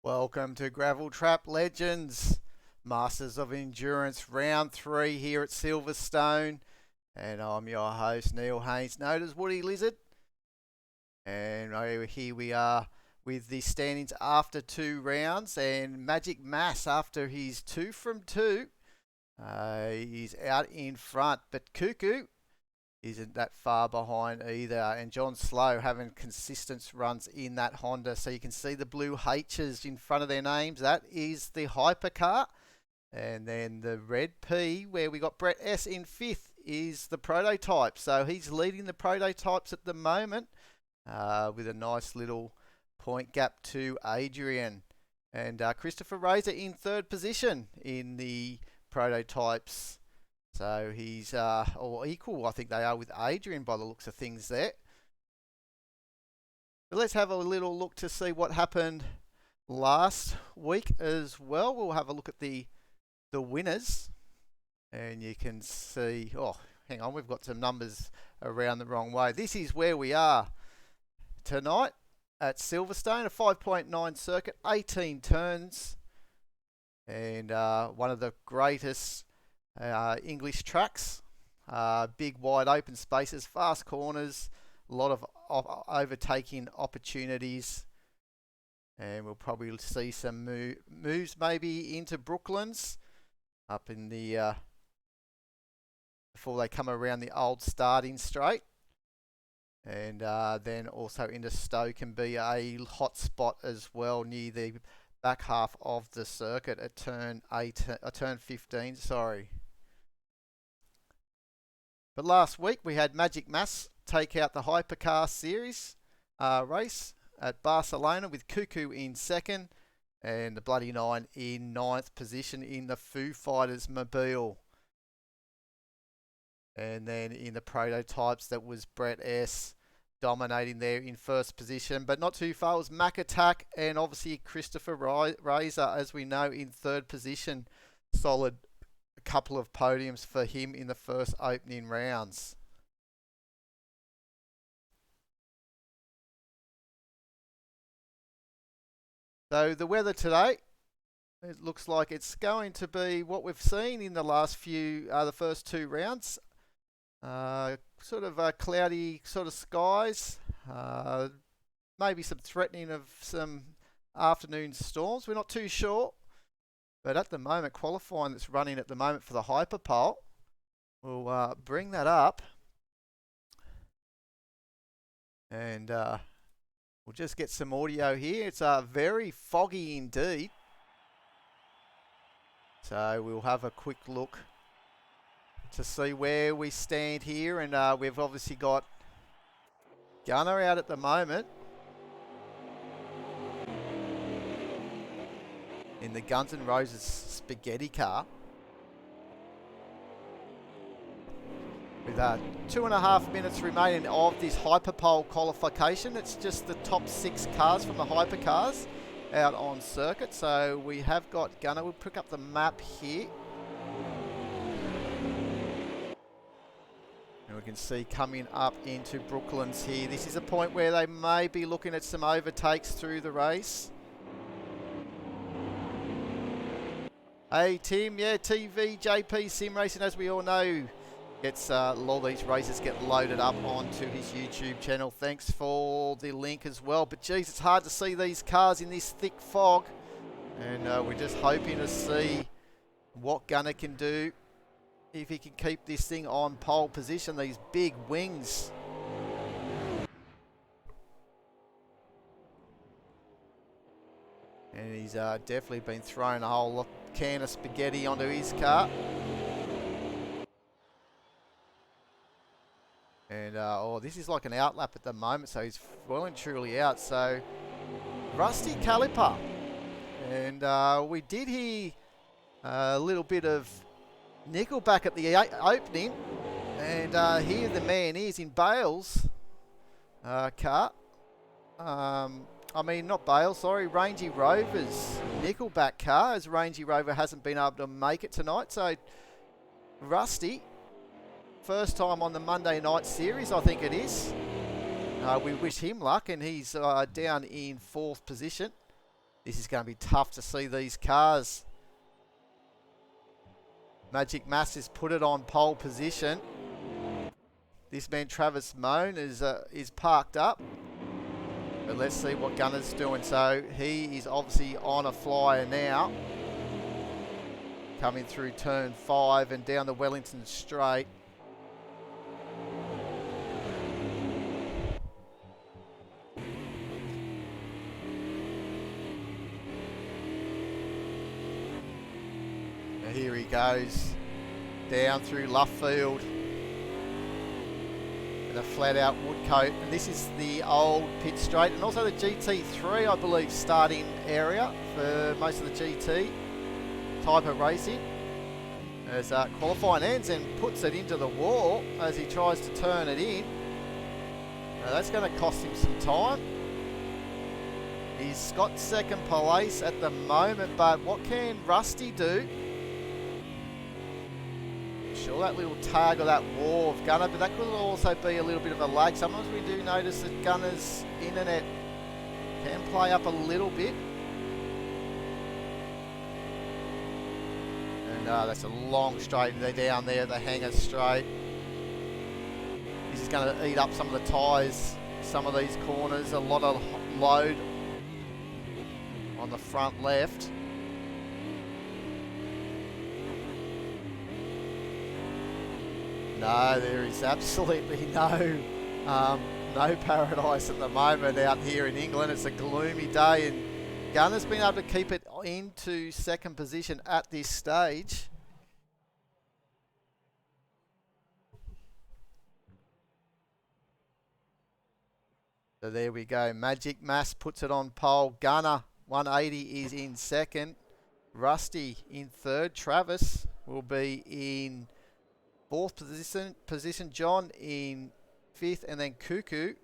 Welcome to Gravel Trap Legends, Masters of Endurance Round 3 here at Silverstone. And I'm your host, Neil Haynes, known as Woody Lizard. And here we are with the standings after 2 rounds. And Magic Mass, after his 2 from 2, he's out in front. But Cuckoo isn't that far behind either, and John Slow having consistent runs in that Honda. So you can see the blue H's in front of their names. That is the hypercar. And then the red P, where we got Brett S in 5th, is the prototype. So he's leading the prototypes at the moment with a nice little point gap to Adrian. And Christopher Razor in 3rd position in the prototypes. So he's or equal, I think they are, with Adrian by the looks of things there. But let's have a little look to see what happened last week as well. We'll have a look at the winners, and you can see. Oh, hang on, we've got some numbers around the wrong way. This is where we are tonight at Silverstone, a 5.9 circuit, 18 turns, and one of the greatest English tracks. Big wide open spaces, fast corners, a lot of overtaking opportunities, and we'll probably see some moves maybe into Brooklands up in the before they come around the old starting straight, and then also into Stowe can be a hot spot as well near the back half of the circuit at turn 15, sorry. But last week we had Magic Mass take out the Hypercar Series race at Barcelona with Cuckoo in 2nd and the Bloody Nine in 9th position in the Foo Fighters Mobile. And then in the prototypes, that was Brett S dominating there in 1st position, but not too far was Mac Attack, and obviously Christopher Razor, as we know, in 3rd position. Solid couple of podiums for him in the first opening rounds. So the weather today, it looks like it's going to be what we've seen in the last few, the first 2 rounds. Sort of cloudy sort of skies, maybe some threatening of some afternoon storms. We're not too sure. But at the moment, qualifying that's running at the moment for the Hyperpole, we'll bring that up. And we'll just get some audio here. It's very foggy indeed. So we'll have a quick look to see where we stand here. And we've obviously got Gunner out at the moment in the Guns N' Roses spaghetti car, with 2.5 minutes remaining of this Hyperpole qualification. It's just the top 6 cars from the Hypercars out on circuit. So we have got Gunner. We'll pick up the map here, and we can see coming up into Brooklands here. This is a point where they may be looking at some overtakes through the race. Hey Tim, yeah, TV, JP Sim Racing, as we all know, gets all these races get loaded up onto his YouTube channel. Thanks for the link as well. But geez, it's hard to see these cars in this thick fog, and we're just hoping to see what Gunner can do, if he can keep this thing on pole position. These big wings. And he's definitely been throwing a whole can of spaghetti onto his car. And oh, this is like an outlap at the moment, so he's well and truly out. So rusty caliper, and we did hear a little bit of Nickelback at the opening, and here the man is in Bale's car. I mean, not Bale, sorry, Rangy Rover's Nickelback car, as Rangy Rover hasn't been able to make it tonight. So Rusty, first time on the Monday night series, I think it is. We wish him luck, and he's down in 4th position. This is going to be tough to see these cars. Magic Mass has put it on pole position. This man Travis Moan is parked up. But let's see what Gunner's doing. So he is obviously on a flyer now. Coming through turn 5 and down the Wellington straight. Now here he goes. Down through Luffield. A flat out Woodcote, and this is the old pit straight and also the GT3 I believe starting area for most of the GT type of racing as qualifying ends and puts it into the wall as he tries to turn it in. Now that's going to cost him some time. He's got second place at the moment, but what can Rusty do? Sure, that little tag or that wall of Gunner, but that could also be a little bit of a lag. Sometimes we do notice that Gunner's internet can play up a little bit. And that's a long straight. They're down there, the hanger straight. This is going to eat up some of the tyres, some of these corners, a lot of load on the front left. No, there is absolutely no paradise at the moment out here in England. It's a gloomy day, and Gunner's been able to keep it into second position at this stage. So there we go. Magic Mass puts it on pole. Gunner 180 is in second. Rusty in third. Travis will be in fourth position, John in fifth, and then Cuckoo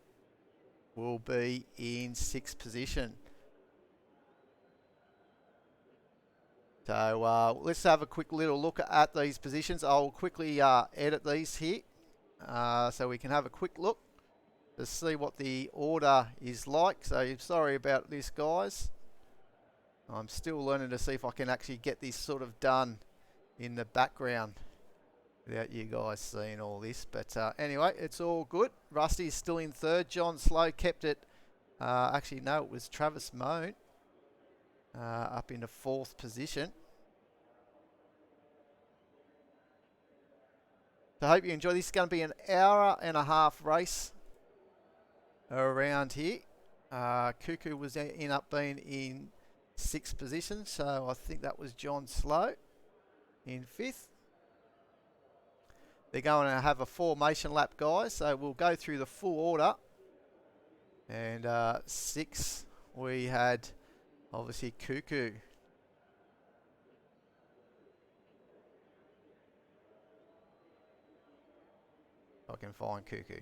will be in sixth position. So let's have a quick little look at these positions. I'll quickly edit these here so we can have a quick look to see what the order is like. So sorry about this, guys. I'm still learning to see if I can actually get this sort of done in the background without you guys seeing all this, but anyway, it's all good. Rusty's still in third. John Slow kept it. Actually, no, it was Travis Moan up into fourth position. So I hope you enjoy. This is going to be an hour and a half race around here. Cuckoo was up being in sixth position, so I think that was John Slow in fifth. They're going to have a formation lap, guys, so we'll go through the full order. And 6, we had obviously Cuckoo. I can find Cuckoo.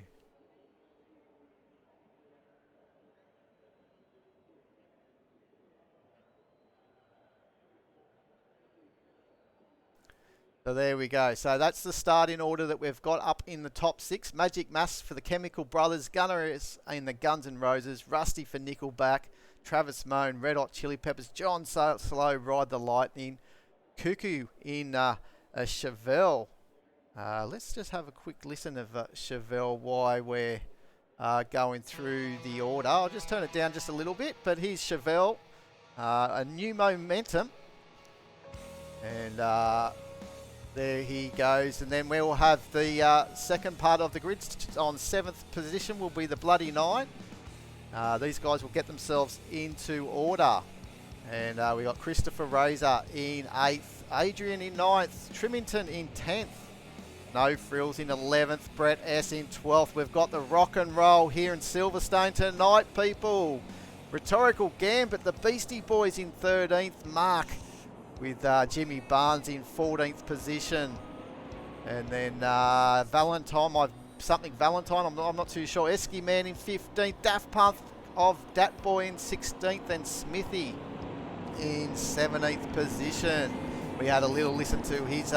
So there we go. So that's the starting order that we've got up in the top 6. Magic Mass for the Chemical Brothers. Gunner is in the Guns N' Roses. Rusty for Nickelback. Travis Moan, Red Hot Chili Peppers. John Slow, Ride the Lightning. Cuckoo in a Chevelle. Let's just have a quick listen of Chevelle, why we're going through the order. I'll just turn it down just a little bit, but here's Chevelle. A new momentum. And there he goes, and then we'll have the second part of the grid. On 7th position will be the Bloody Nine. These guys will get themselves into order. And we got Christopher Razor in 8th, Adrian in 9th, Trimington in 10th, No Frills in 11th, Brett S in 12th. We've got the rock and roll here in Silverstone tonight, people. Rhetorical Gambit, the Beastie Boys in 13th, Mark with Jimmy Barnes in 14th position. And then Valentine, I'm not too sure. Esky Man in 15th. Daft Punk of Dat Boy in 16th. And Smithy in 17th position. We had a little listen to his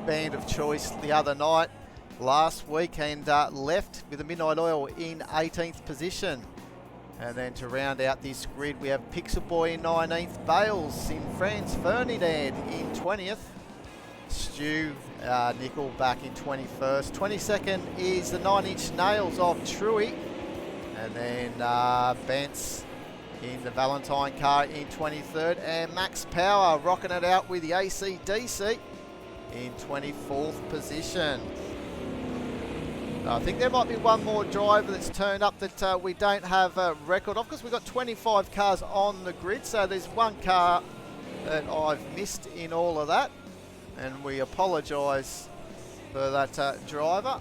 band of choice the other night, last week, and left with a Midnight Oil in 18th position. And then to round out this grid, we have Pixel Boy in 19th, Bales in France, Ferdinand in 20th, Stu Nickel back in 21st. 22nd is the 9-inch Nails of Truey. And then Bence in the Valentine car in 23rd. And Max Power rocking it out with the AC/DC in 24th position. I think there might be one more driver that's turned up that we don't have a record of, because we've got 25 cars on the grid. So there's one car that I've missed in all of that, and we apologise for that driver.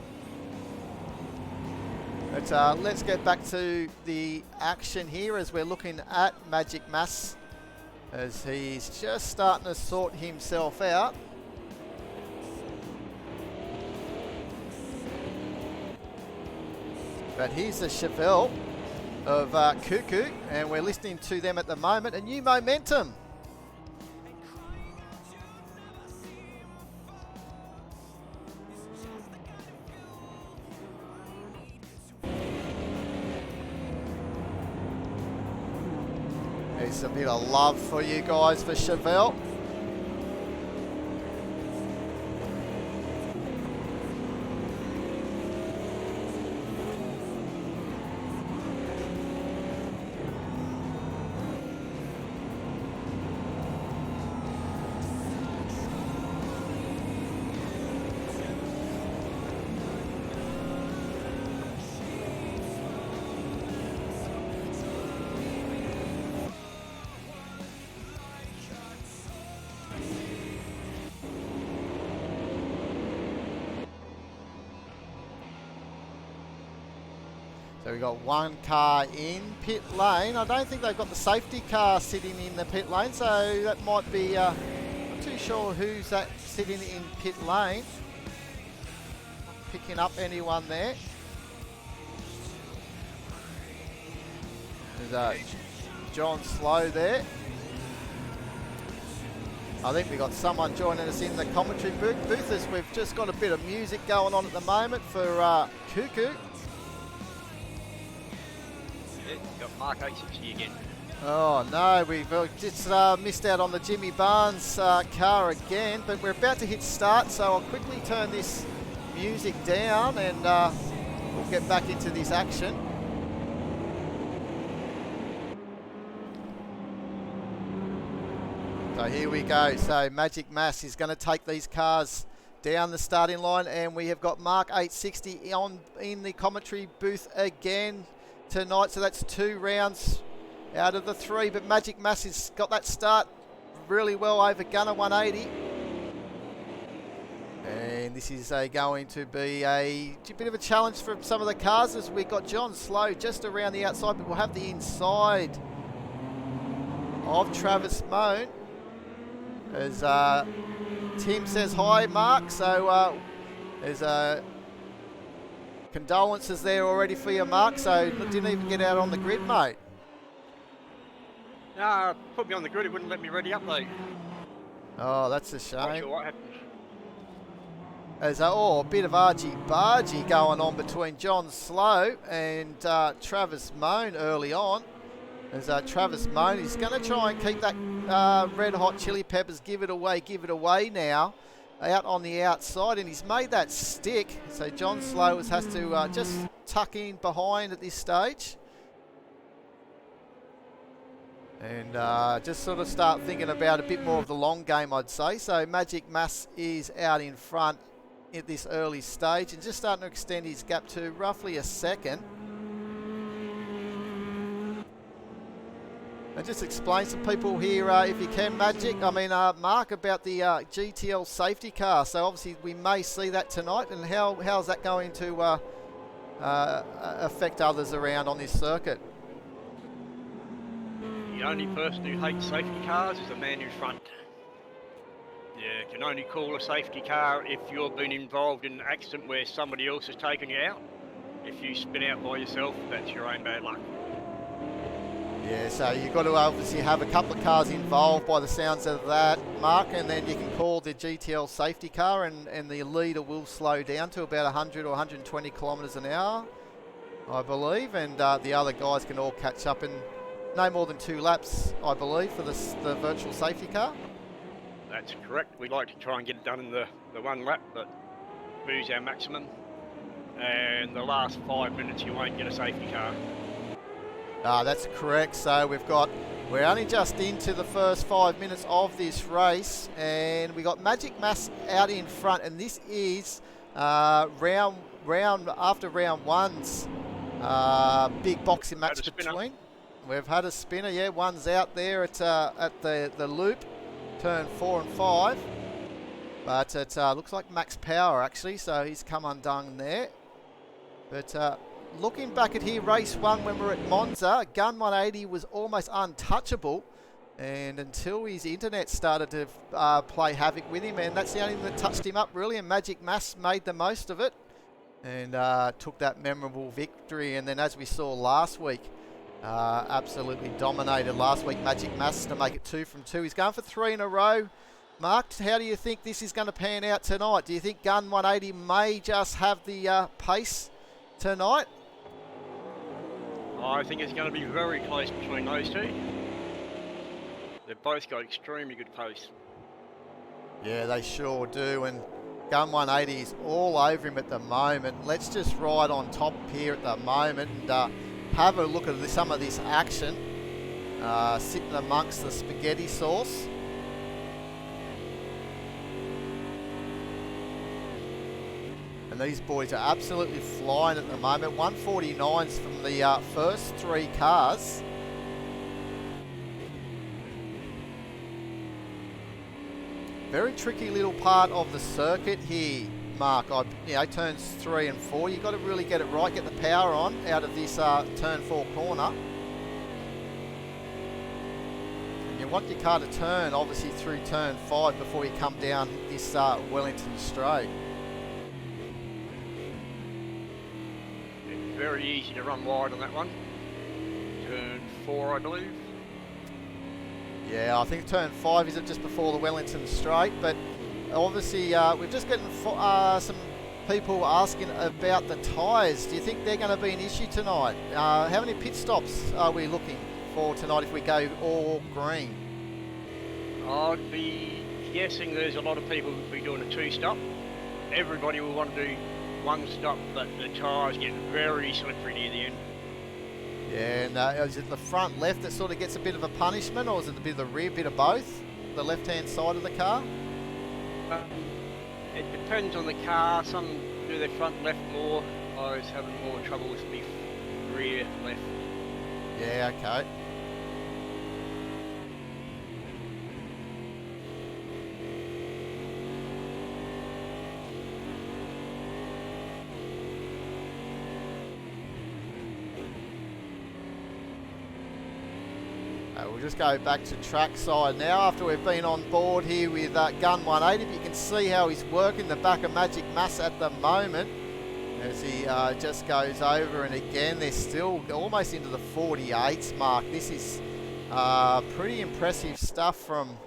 But let's get back to the action here as we're looking at Magic Mass, as he's just starting to sort himself out. But here's the Chevelle of Cuckoo, and we're listening to them at the moment. A new momentum. There's a bit of love for you guys for Chevelle. So we've got one car in pit lane. I don't think they've got the safety car sitting in the pit lane, so that might be, not too sure who's that sitting in pit lane. Not picking up anyone there. There's John Slow there. I think we've got someone joining us in the commentary booth, as we've just got a bit of music going on at the moment for Cuckoo. Got Mark 860 again. Oh no, we've just missed out on the Jimmy Barnes car again, but we're about to hit start, so I'll quickly turn this music down and we'll get back into this action. So here we go. So Magic Mass is going to take these cars down the starting line, and we have got Mark 860 on in the commentary booth again tonight. So that's 2 rounds out of the 3, but Magic Mass has got that start really well over Gunner 180. And this is going to be a bit of a challenge for some of the cars, as we've got John Slow just around the outside, but we'll have the inside of Travis Moan. As Tim says hi, Mark. So there's condolences there already for you, Mark. So didn't even get out on the grid, mate. No, put me on the grid. It wouldn't let me ready up though. Oh, that's a Not shame. sure what happened. There's a bit of argy-bargy going on between John Slow and Travis Moan early on. As Travis Moan is going to try and keep that Red Hot Chili Peppers give it away now, out on the outside, and he's made that stick. So John Slow has to just tuck in behind at this stage. And just sort of start thinking about a bit more of the long game, I'd say. So Magic Mass is out in front at this early stage and just starting to extend his gap to roughly a second. And just explain to people here, if you can, Magic, Mark, about the GTL safety car. So obviously we may see that tonight, and how's that going to affect others around on this circuit? The only person who hates safety cars is the man in front. You can only call a safety car if you've been involved in an accident where somebody else has taken you out. If you spin out by yourself, that's your own bad luck. Yeah, so you've got to obviously have a couple of cars involved by the sounds of that, Mark, and then you can call the GTL safety car, and the leader will slow down to about 100 or 120 kilometres an hour. I believe, and the other guys can all catch up in no more than 2 laps, I believe, for the virtual safety car. That's correct. We like to try and get it done in the 1 lap, but 2's our maximum. And the last 5 minutes you won't get a safety car. That's correct. So we're only just into the first 5 minutes of this race, and we got Magic Mass out in front, and this is round after round 1's big boxing match between. We've had a spinner, yeah. One's out there at the loop, turn 4 and 5, but it looks like max power actually, so he's come undone there. But looking back at here, race 1 when we were at Monza, Gun 180 was almost untouchable, and until his internet started to play havoc with him, and that's the only thing that touched him up really, and Magic Mass made the most of it and took that memorable victory. And then as we saw last week, absolutely dominated last week Magic Mass to make it 2 from 2. He's going for 3 in a row. Mark, how do you think this is going to pan out tonight? Do you think Gun 180 may just have the pace tonight? I think it's going to be very close between those two. They've both got extremely good pace. Yeah, they sure do, and Gun 180 is all over him at the moment. Let's just ride on top here at the moment and have a look at some of this action sitting amongst the spaghetti sauce. And these boys are absolutely flying at the moment. 149s from the first 3 cars. Very tricky little part of the circuit here, Mark. Turns 3 and 4. You've got to really get it right, get the power on out of this turn 4 corner. And you want your car to turn, obviously, through turn 5 before you come down this Wellington straight. Very easy to run wide on that one. Turn 4, I believe. Yeah, I think turn 5 is just before the Wellington straight, but obviously we've just gotten some people asking about the tyres. Do you think they're going to be an issue tonight? How many pit stops are we looking for tonight if we go all green? I'd be guessing there's a lot of people who'll be doing a 2-stop. Everybody will want to do 1 stop, but the tyres get very slippery near the end. Yeah, and is it the front left that sort of gets a bit of a punishment, or is it a bit of the rear, bit of both? The left-hand side of the car? It depends on the car. Some do their front left more. I was having more trouble with me rear left. Yeah, okay. We'll just go back to track side now after we've been on board here with Gun 180. But you can see how he's working the back of Magic Mass at the moment as he just goes over, and again they're still almost into the 48s mark. This is pretty impressive stuff from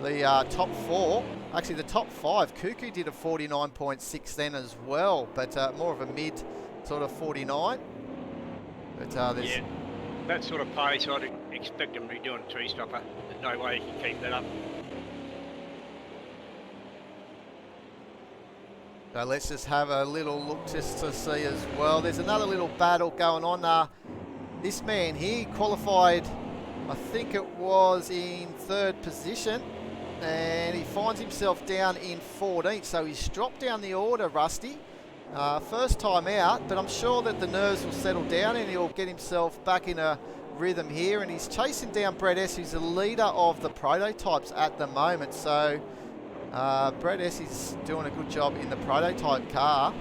the top 4. Actually the top 5, Cuckoo did a 49.6 then as well, but more of a mid sort of 49. But there's... Yeah, that sort of pace I'd expect him to be doing a 2-stopper. There's no way he can keep that up. So let's just have a little look just to see as well. There's another little battle going on. This man here qualified, I think it was in 3rd position, and he finds himself down in 14th. So he's dropped down the order, Rusty. First time out, but I'm sure that the nerves will settle down and he'll get himself back in a rhythm here. And he's chasing down Brett S, who's the leader of the prototypes at the moment. So Brett S is doing a good job in the prototype car,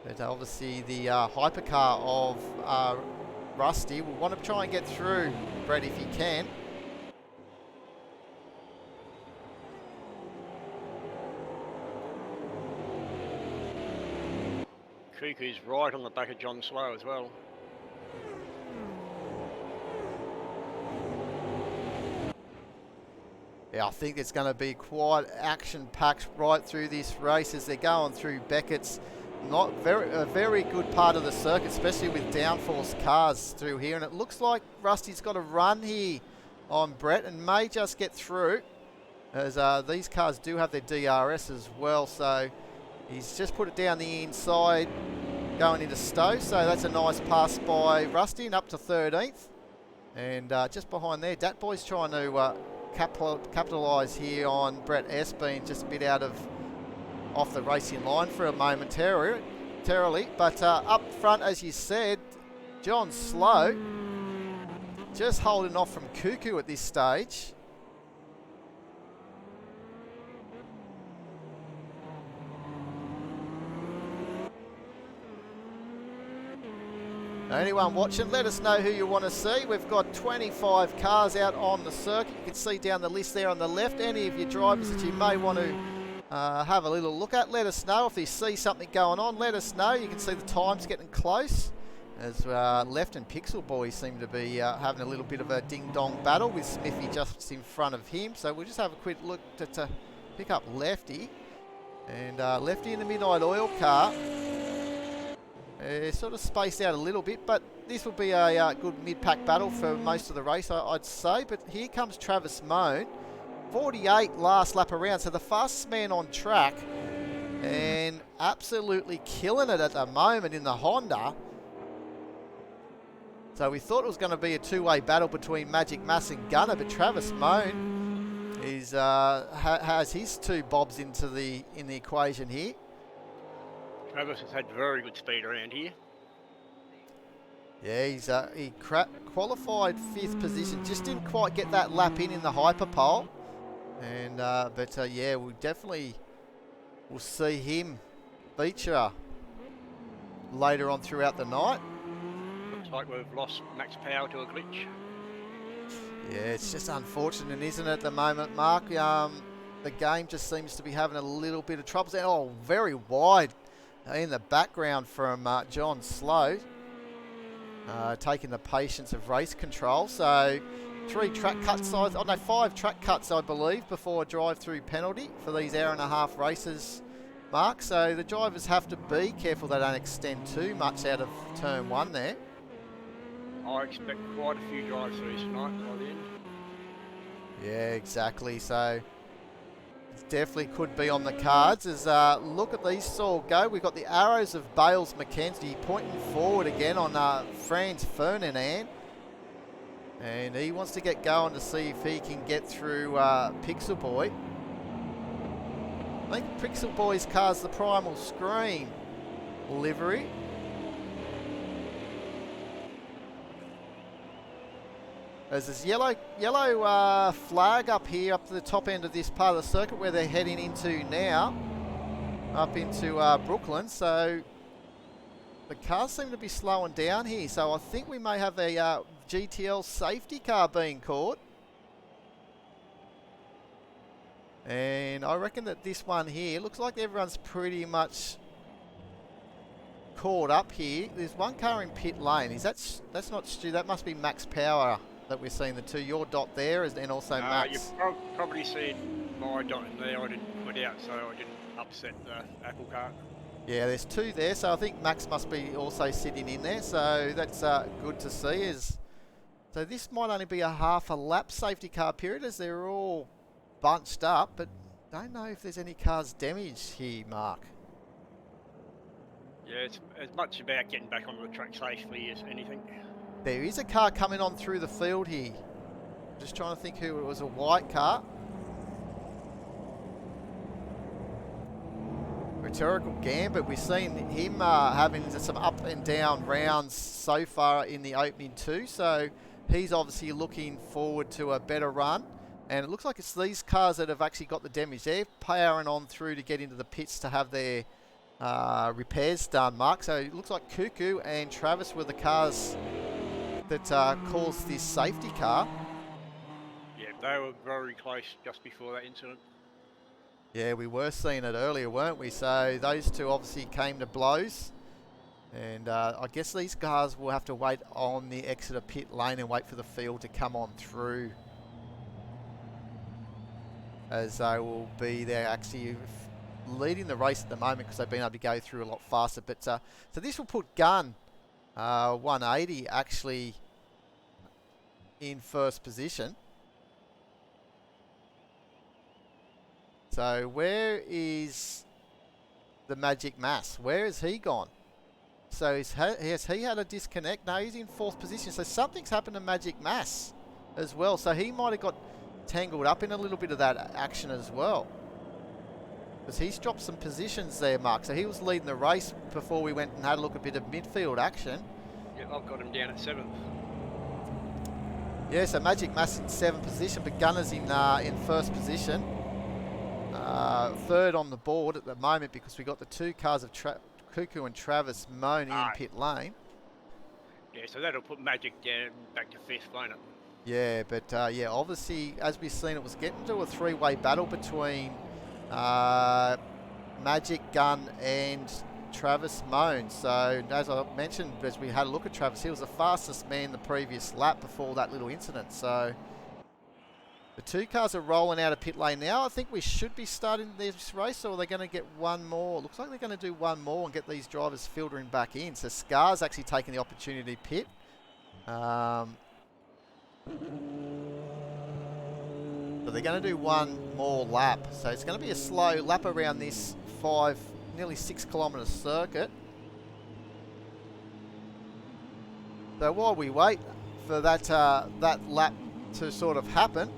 but obviously the hypercar of Rusty will want to try and get through Brett if he can. Cuckoo's right on the back of John Slow as well. Yeah, I think it's going to be quite action-packed right through this race as they're going through Beckett's not a very good part of the circuit, especially with downforce cars through here. And it looks like Rusty's got a run here on Brett and may just get through, as these cars do have their DRS as well. So he's just put it down the inside going into Stowe. So that's a nice pass by Rusty and up to 13th. And just behind there, Dat Boy's trying to capitalise here on Brett S being just a bit off the racing line for a momentarily. But up front, as you said, John Slow just holding off from Cuckoo at this stage. Anyone watching, let us know who you want to see. We've got 25 cars out on the circuit. You can see down the list there on the left. Any of your drivers that you may want to have a little look at, let us know. If you see something going on, let us know. You can see the times getting close, as Left and Pixel Boy seem to be having a little bit of a ding-dong battle with Smithy just in front of him. So we'll just have a quick look to pick up Lefty. And Lefty in the Midnight Oil car. Sort of spaced out a little bit, but this will be a good mid-pack battle for most of the race, I'd say. But here comes Travis Moan. 48 last lap around, so the fastest man on track, and absolutely killing it at the moment in the Honda. So we thought it was going to be a two-way battle between Magic Mass and Gunner, but Travis Moan is has his two bobs in the equation here. Travis has had very good speed around here. Yeah, he qualified 5th position, just didn't quite get that lap in the hyperpole. And yeah, we'll see him feature later on throughout the night. Looks like we've lost Max Power to a glitch. Yeah, it's just unfortunate, isn't it, at the moment, Mark? The game just seems to be having a little bit of troubles. Oh, very wide in the background from John Slow, taking the patience of race control. So 5 track cuts, I believe, before a drive-through penalty for these hour-and-a-half races, Mark. So the drivers have to be careful they don't extend too much out of turn 1 there. I expect quite a few drive-throughs tonight by the end. Yeah, exactly. So it definitely could be on the cards. As look at these all go. We've got the arrows of Bales McKenzie pointing forward again on Franz Ferdinand. And he wants to get going to see if he can get through Pixel Boy. I think Pixel Boy's car's the Primal Scream livery. There's this yellow flag up here, up to the top end of this part of the circuit where they're heading into now, up into Brooklyn. So the cars seem to be slowing down here. So I think we may have a GTL safety car being caught. And I reckon that this one here, looks like everyone's pretty much caught up here. There's one car in pit lane. That's not Stu, that must be Max Power that we're seeing the two. Your dot there, and also Max. You've probably seen my dot in there. I didn't put out, so I didn't upset the Apple cart. Yeah, there's two there, so I think Max must be also sitting in there, so that's good to see. So this might only be a half a lap safety car period, as they're all bunched up, but don't know if there's any cars damaged here, Mark. Yeah, it's as much about getting back onto the track safely as anything. There is a car coming on through the field here. Just trying to think who it was. A white car. Rhetorical Gambit. We've seen him having some up and down rounds so far in the opening two. So he's obviously looking forward to a better run. And it looks like it's these cars that have actually got the damage. They're powering on through to get into the pits to have their repairs done, Mark. So it looks like Cuckoo and Travis were the cars that caused this safety car. Yeah, they were very close just before that incident. Yeah, we were seeing it earlier, weren't we? So those two obviously came to blows. And I guess these cars will have to wait on the Exeter pit lane and wait for the field to come on through, as they will be there actually leading the race at the moment because they've been able to go through a lot faster. But so this will put Gunn 180 actually in first position. So where is the Magic Mass? Where has he gone? So has he had a disconnect? No, he's in fourth position. So something's happened to Magic Mass as well. So he might have got tangled up in a little bit of that action as well. Because he's dropped some positions there, Mark. So he was leading the race before we went and had a look at a bit of midfield action. Yeah, I've got him down at 7th. Yeah, so Magic Mass in 7th position, but Gunner's in first position. Third on the board at the moment because we got the two cars of Cuckoo and Travis Moan in pit lane. Yeah, so that'll put Magic down back to 5th, won't it? Yeah, but yeah, obviously, as we've seen, it was getting to a three-way battle between Magic, Gun, and Travis Moan. So, as I mentioned, as we had a look at Travis, he was the fastest man the previous lap before that little incident. So, the two cars are rolling out of pit lane now. I think we should be starting this race, or are they going to get one more? Looks like they're going to do one more and get these drivers filtering back in. So, Scar's actually taking the opportunity to pit. So they're going to do one more lap. So it's going to be a slow lap around this nearly 6 kilometre circuit. So while we wait for that lap to sort of happen,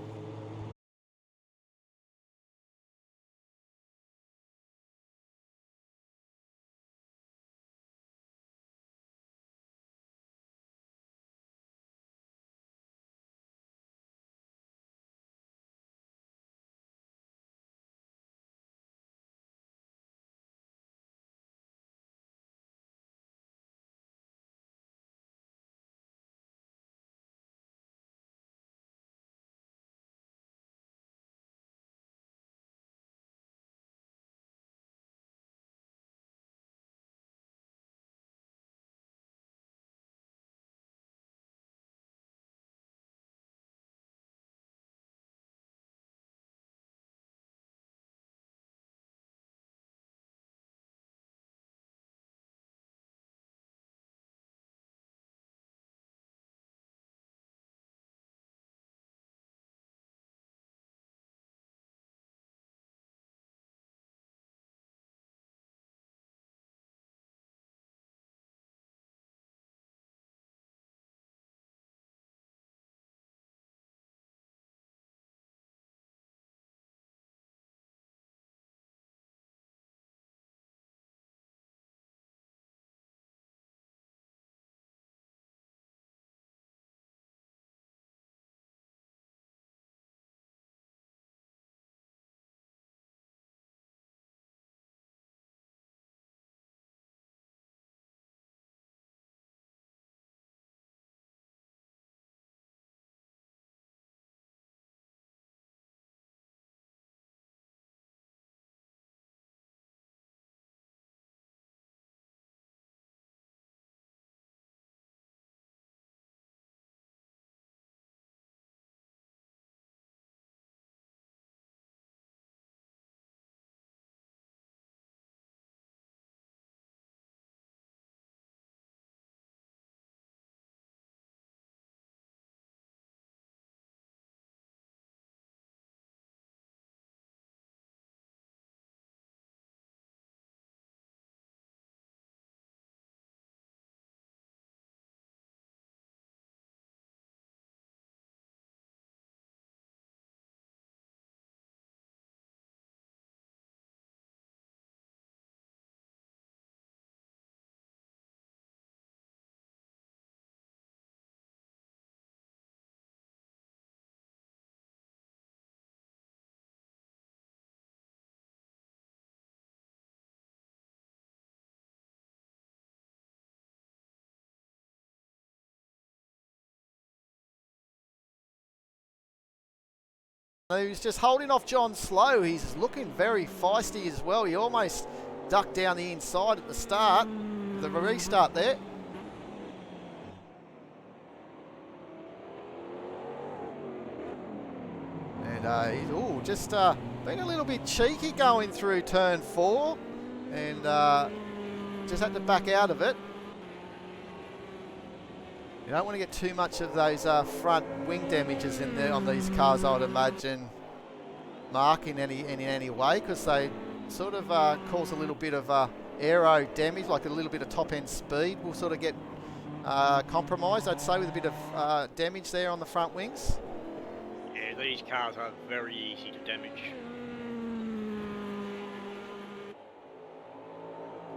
he's just holding off John Slow. He's looking very feisty as well. He almost ducked down the inside at the start, the restart there. And he's just been a little bit cheeky going through turn 4, and just had to back out of it. You don't want to get too much of those front wing damages in there on these cars, I would imagine, Mark, in any way, because they sort of cause a little bit of aero damage, like a little bit of top end speed will sort of get compromised, I'd say, with a bit of damage there on the front wings. Yeah, these cars are very easy to damage.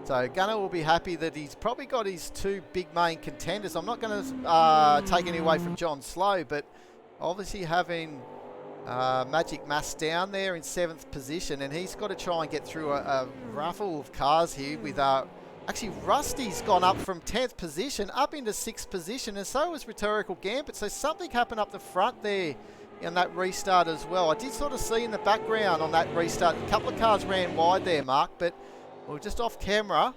So Gunnar will be happy that he's probably got his 2 big main contenders. I'm not going to take any away from John Slow, but obviously having Magic Mass down there in 7th position, and he's got to try and get through a ruffle of cars here with actually Rusty's gone up from 10th position up into 6th position, and so has Rhetorical Gambit. So something happened up the front there in that restart as well. I did sort of see in the background on that restart a couple of cars ran wide there, Mark, but we're just off camera,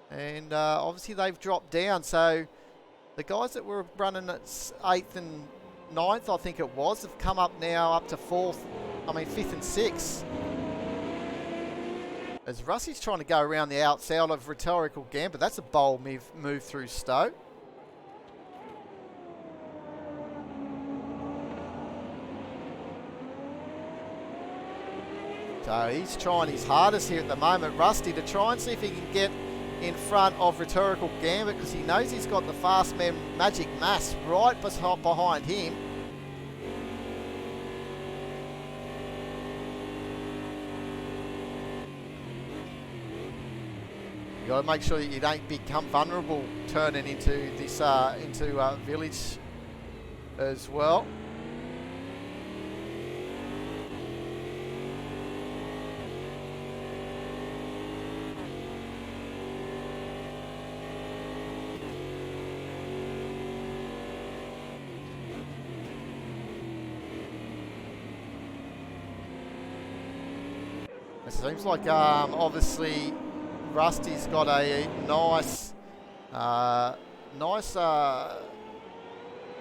and obviously they've dropped down. So the guys that were running at 8th and 9th, I think it was, have come up now up to 5th and 6th. As Rusty's trying to go around the outside of Rhetorical Gambit. That's a bold move through Stowe. So he's trying his hardest here at the moment, Rusty, to try and see if he can get in front of Rhetorical Gambit, because he knows he's got the fast man Magic Mass right behind him. You got to make sure that you don't become vulnerable turning into this village as well. It seems like obviously Rusty's got a nice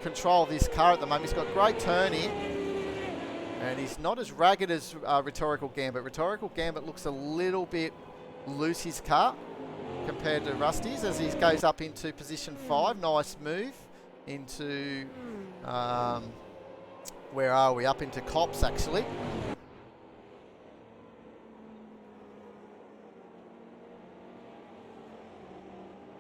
control of this car at the moment. He's got great turn in, and he's not as ragged as Rhetorical Gambit. Rhetorical Gambit looks a little bit loose, his car, compared to Rusty's, as he goes up into position 5. Nice move into, where are we? Up into Cops, actually.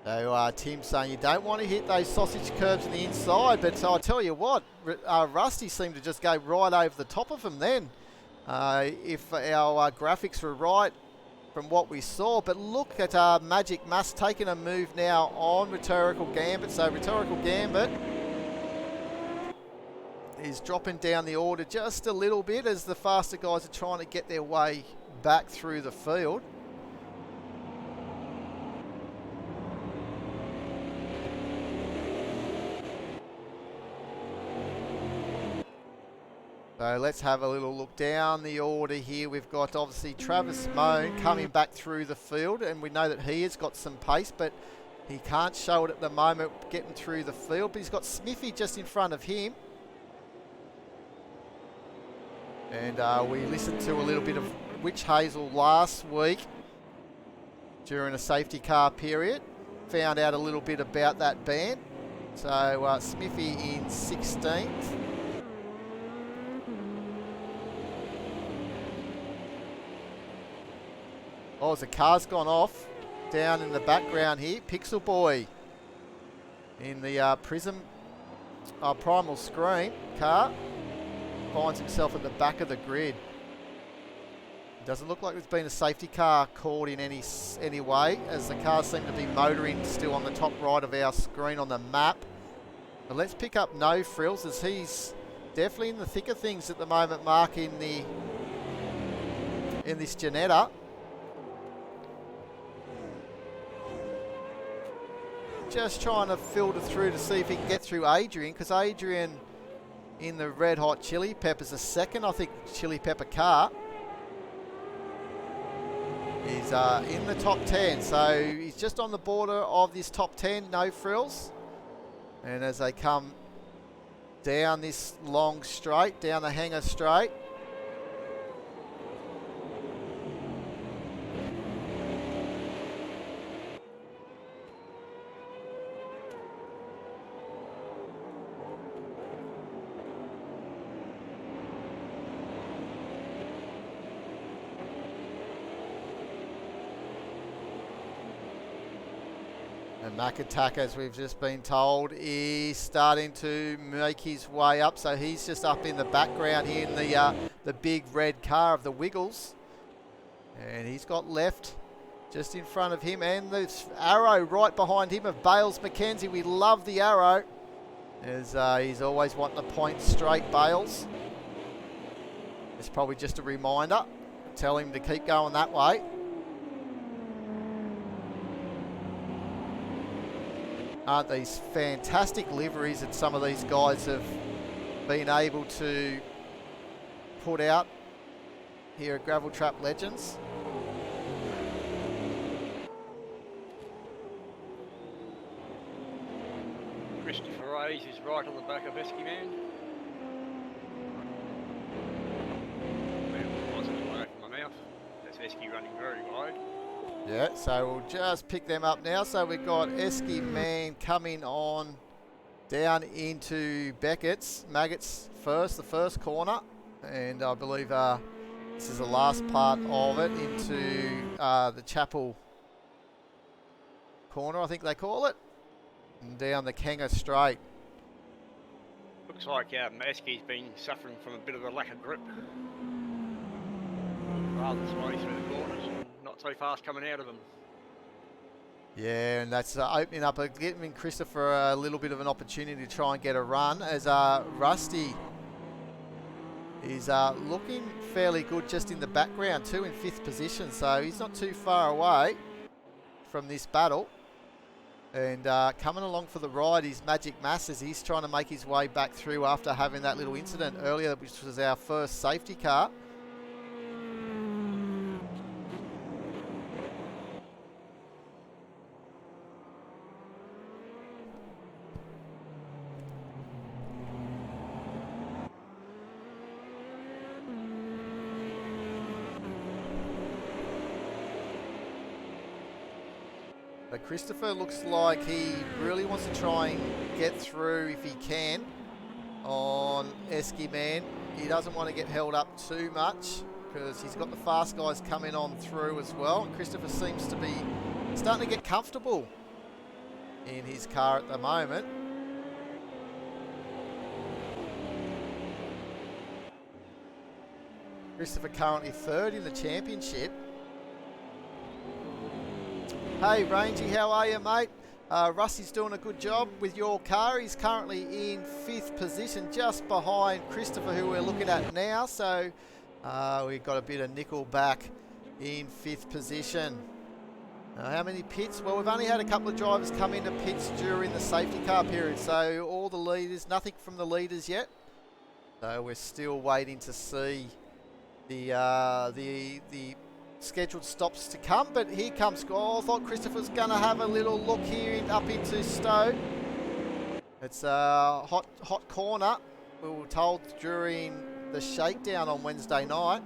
So Tim's saying you don't want to hit those sausage curbs on the inside, but I'll tell you what, Rusty seemed to just go right over the top of him then, if our graphics were right from what we saw. But look at Magic Mass taking a move now on Rhetorical Gambit. So Rhetorical Gambit is dropping down the order just a little bit as the faster guys are trying to get their way back through the field. So let's have a little look down the order here. We've got obviously Travis Moan coming back through the field, and we know that he has got some pace, but he can't show it at the moment getting through the field. But he's got Smithy just in front of him. And we listened to a little bit of Witch Hazel last week during a safety car period. Found out a little bit about that band. So Smithy in 16th. Oh, as the car's gone off down in the background here. Pixel Boy in the Primal Scream car finds himself at the back of the grid. Doesn't look like there's been a safety car caught in any way, as the cars seem to be motoring still on the top right of our screen on the map. But let's pick up No Frills, as he's definitely in the thick of things at the moment, Mark, in this Janetta. Just trying to filter through to see if he can get through Adrian, because Adrian in the Red Hot Chili Peppers, a second, I think, Chili Pepper car, is in the top 10. So he's just on the border of this top 10, No Frills. And as they come down this long straight, down the Hangar straight, And Makatak, as we've just been told, is starting to make his way up. So he's just up in the background here in the big red car of the Wiggles. And he's got left just in front of him. And the arrow right behind him of Bales McKenzie. We love the arrow, as he's always wanting to point straight, Bales. It's probably just a reminder. Tell him to keep going that way. Aren't these fantastic liveries that some of these guys have been able to put out here at Gravel Trap Legends? Christopher Hayes is right on the back of Esky Man. Wasn't away from my mouth. That's Esky running very wide. Yeah, so we'll just pick them up now. So we've got Esky Man coming on down into Beckett's. Maggots first, the first corner. And I believe this is the last part of it into the Chapel corner, I think they call it. And down the Kenga straight. Looks like Esky's been suffering from a bit of a lack of grip. Rather its way through the corners. Not so fast coming out of them. Yeah, and that's opening up, giving Christopher a little bit of an opportunity to try and get a run, as Rusty is looking fairly good just in the background too, in 5th position, so he's not too far away from this battle. And coming along for the ride is Magic Masses. He's trying to make his way back through after having that little incident earlier, which was our first safety car. But Christopher looks like he really wants to try and get through if he can on Esky Man. He doesn't want to get held up too much because he's got the fast guys coming on through as well. And Christopher seems to be starting to get comfortable in his car at the moment. Christopher currently 3rd in the championship. Hey Rangy, how are you, mate? Rusty's doing a good job with your car. He's currently in 5th position, just behind Christopher, who we're looking at now. So we've got a bit of nickel back in 5th position. How many pits? Well, we've only had a couple of drivers come into pits during the safety car period. So all the leaders, nothing from the leaders yet. So we're still waiting to see the scheduled stops to come, but here comes. Oh, I thought Christopher was going to have a little look here up into Stowe. It's a hot corner. We were told during the shakedown on Wednesday night.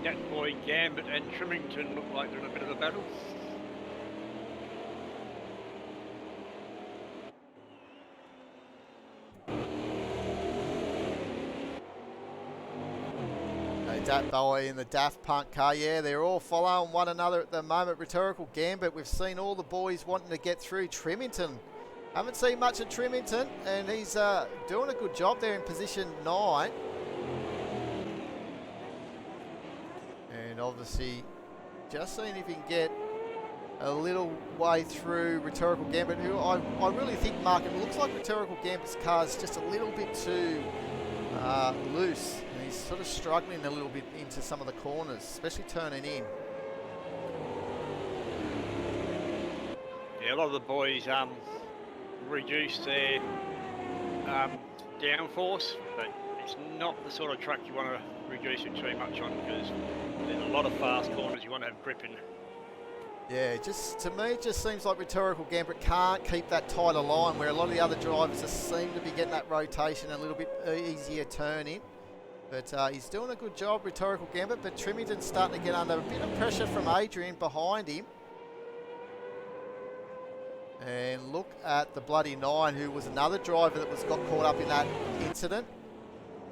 That boy Gambit and Trimington look like they're in a bit of a battle. That boy in the Daft Punk car, yeah, they're all following one another at the moment. Rhetorical Gambit, we've seen all the boys wanting to get through. Trimington, haven't seen much of Trimington, and he's doing a good job there in position 9. And obviously, just seeing if he can get a little way through Rhetorical Gambit, who I really think, Mark, it looks like Rhetorical Gambit's car is just a little bit too loose. He's sort of struggling a little bit into some of the corners, especially turning in. Yeah, a lot of the boys reduce their downforce, but it's not the sort of truck you want to reduce it too much on, because there's a lot of fast corners you want to have grip in. Yeah, just to me, it just seems like Rhetorical Gambit can't keep that tighter line, where a lot of the other drivers just seem to be getting that rotation a little bit easier turn in. But he's doing a good job, Rhetorical Gambit, but Trimington's starting to get under a bit of pressure from Adrian behind him. And look at the bloody 9, who was another driver that got caught up in that incident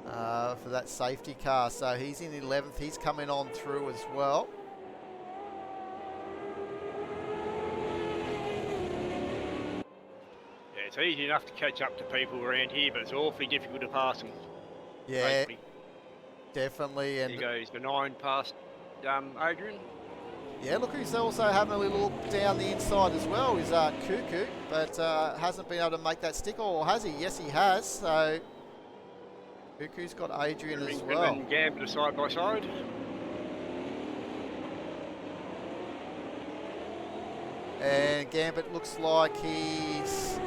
for that safety car. So he's in 11th, he's coming on through as well. it's easy enough to catch up to people around here, but it's awfully difficult to pass them. Yeah, Safely. definitely. And Here goes the 9 past Adrian. yeah, look who's also having a little look down the inside as well is Cuckoo, but hasn't been able to make that stick, or has he? Yes, he has. So Cuckoo's got Adrian as well. And Gambler side by side. And Gambit looks like he's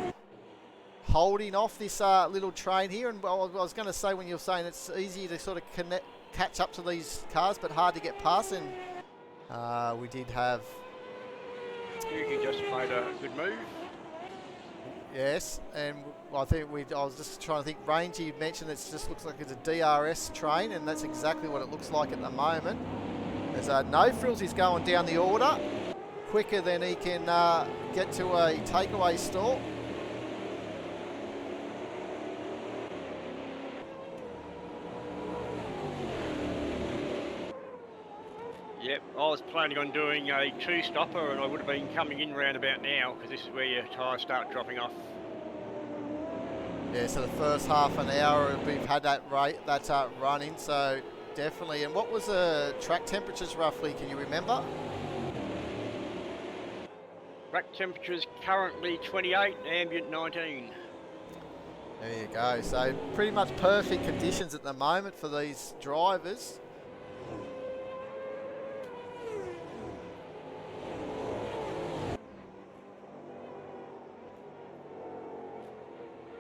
holding off this little train here. And well, I was going to say, when you're saying it's easy to sort of catch up to these cars, but hard to get past. And we did have... Yuki just made a good move. Yes, and I think I was just trying to think, Rangy mentioned it just looks like it's a DRS train, and that's exactly what it looks like at the moment. There's No Frills, he's going down the order quicker than he can get to a takeaway stall. Yep, I was planning on doing a 2-stopper, and I would have been coming in round about now, because this is where your tyres start dropping off. Yeah, so the first half an hour we've had that running, so definitely. And what was the track temperatures roughly, can you remember? Track temperatures currently 28, ambient 19. There you go, so pretty much perfect conditions at the moment for these drivers.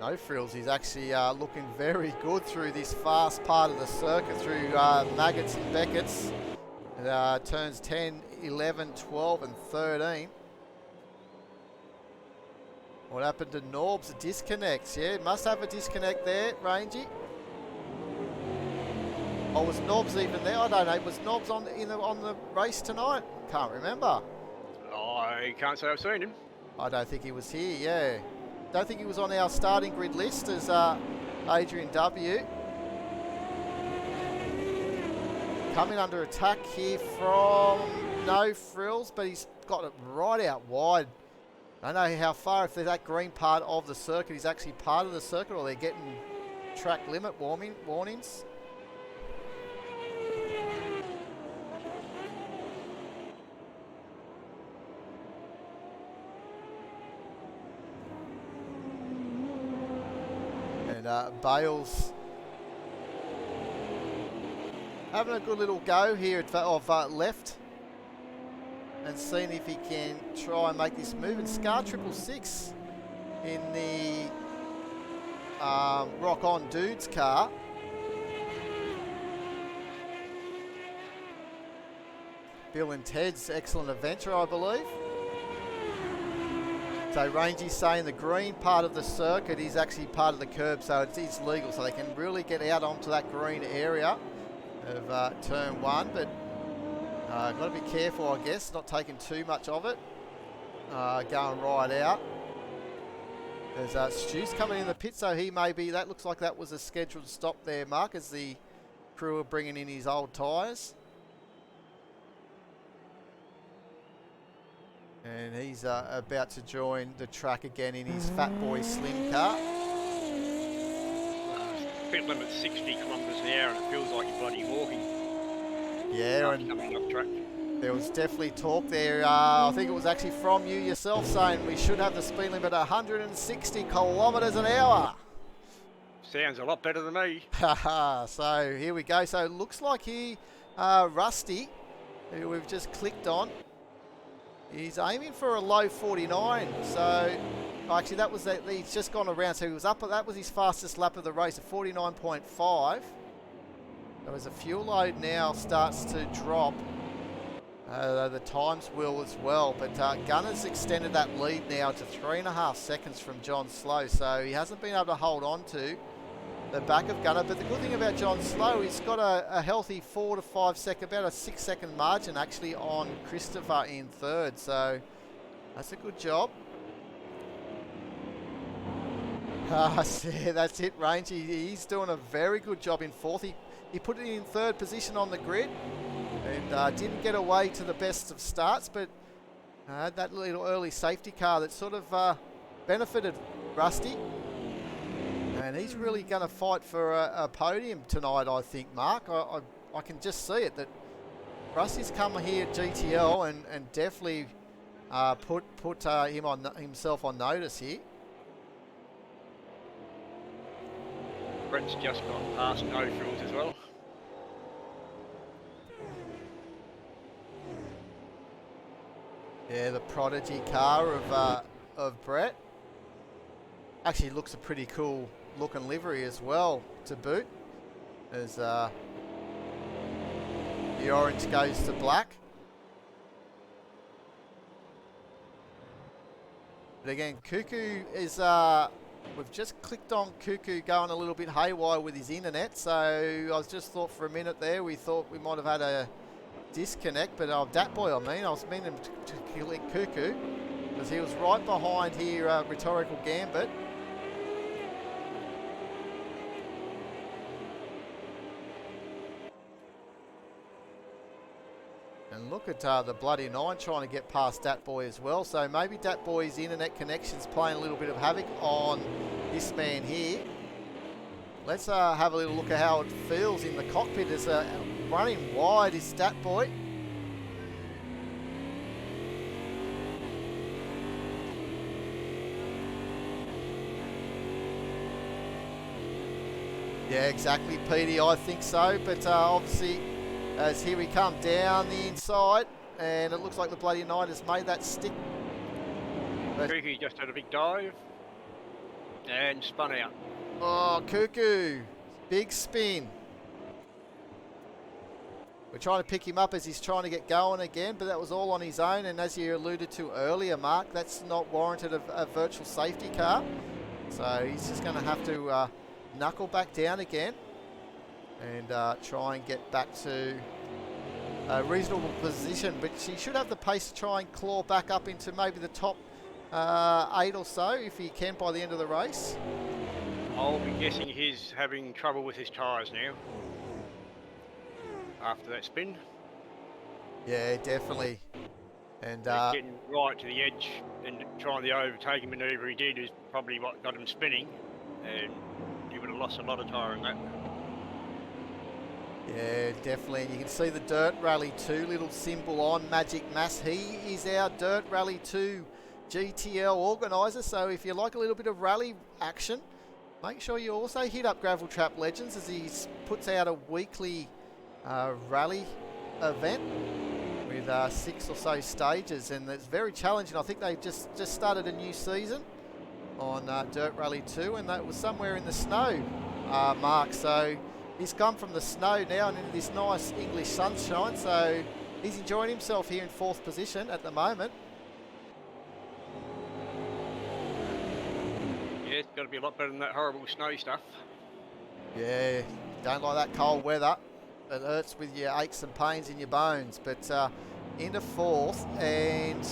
No Frills, he's actually looking very good through this fast part of the circuit, through Maggots and Beckett's. Turns 10, 11, 12 and 13. What happened to Norbs? A disconnect. Yeah, must have a disconnect there, Rangy. Oh, was Norbs even there? I don't know. Was Norbs on the race tonight? Can't remember. I can't say I've seen him. I don't think he was here, yeah. Don't think he was on our starting grid list as Adrian W. Coming under attack here from No Frills, but he's got it right out wide. I don't know how far, if there's that green part of the circuit is actually part of the circuit, or they're getting track limit warnings. And Bales having a good little go here of left, and seeing if he can try and make this move. And Scar 666 in the Rock On Dudes car. Bill and Ted's Excellent Adventure, I believe. So Rangy's saying the green part of the circuit is actually part of the curb, so it's legal, so they can really get out onto that green area of turn 1, but got to be careful, I guess, not taking too much of it. Going right out. There's Stu's coming in the pit, so he may be, that looks like that was a scheduled stop there, Mark, as the crew are bringing in his old tyres. And he's about to join the track again in his Fat Boy Slim car. Pit limit 60 kilometres an hour, and it feels like you're bloody walking. Yeah, and coming off track. There was definitely talk there. I think it was actually from you yourself saying we should have the speed limit at 160 kilometres an hour. Sounds a lot better than me. So here we go. So it looks like Rusty, who we've just clicked on, he's aiming for a low 49. So actually that was he's just gone around. So he was up. That was his fastest lap of the race at 49.5. So as the fuel load now starts to drop, the times will as well. But Gunner's extended that lead now to 3.5 seconds from John Slow. So he hasn't been able to hold on to the back of Gunner. But the good thing about John Slow, he's got a healthy 4 to 5 second, about a 6 second margin actually on Christopher in third. So that's a good job. Yeah, that's it, Rangy. He's doing a very good job in fourth. He put it in third position on the grid and didn't get away to the best of starts, but that little early safety car that sort of benefited Rusty. And he's really going to fight for a podium tonight, I think, Mark. I can just see it, that Rusty's come here at GTL and definitely put himself on notice here. Brett's just got past no frills as well. Yeah, the prodigy car of Brett. Actually looks a pretty cool looking livery as well to boot, as the orange goes to black. But again, Cuckoo is, we've just clicked on Cuckoo going a little bit haywire with his internet, so I was just thought for a minute there, we thought we might have had a disconnect, but that boy, I was meaning to click Cuckoo, because he was right behind here, Rhetorical Gambit. And look at the Bloody Nine trying to get past Dat Boy as well. So maybe Dat Boy's internet connection's playing a little bit of havoc on this man here. Let's have a little look at how it feels in the cockpit. As running wide is Dat Boy. Yeah, exactly, Petey. I think so. But obviously, as here we come down the inside, and it looks like the Bloody Knight has made that stick. Cuckoo just had a big dive and spun out. Oh, Cuckoo, big spin. We're trying to pick him up as he's trying to get going again, but that was all on his own. And as you alluded to earlier, Mark, that's not warranted a virtual safety car. So he's just going to have to knuckle back down again and try and get back to a reasonable position. But he should have the pace to try and claw back up into maybe the top 8 or so, if he can, by the end of the race. I'll be guessing he's having trouble with his tyres now after that spin. Yeah, definitely. And getting right to the edge and trying the overtaking manoeuvre he did is probably what got him spinning, and he would have lost a lot of tyre in that. Yeah, definitely. And you can see the Dirt Rally 2 little symbol on Magic Mass. He is our Dirt Rally 2 GTL organiser. So if you like a little bit of rally action, make sure you also hit up Gravel Trap Legends, as he puts out a weekly rally event with 6 or so stages, and it's very challenging. I think they just started a new season on Dirt Rally 2, and that was somewhere in the snow, Mark. So he's come from the snow now and into this nice English sunshine, so he's enjoying himself here in 4th position at the moment. Yeah, it's got to be a lot better than that horrible snow stuff. Yeah, don't like that cold weather. It hurts with your aches and pains in your bones. But into 4th, and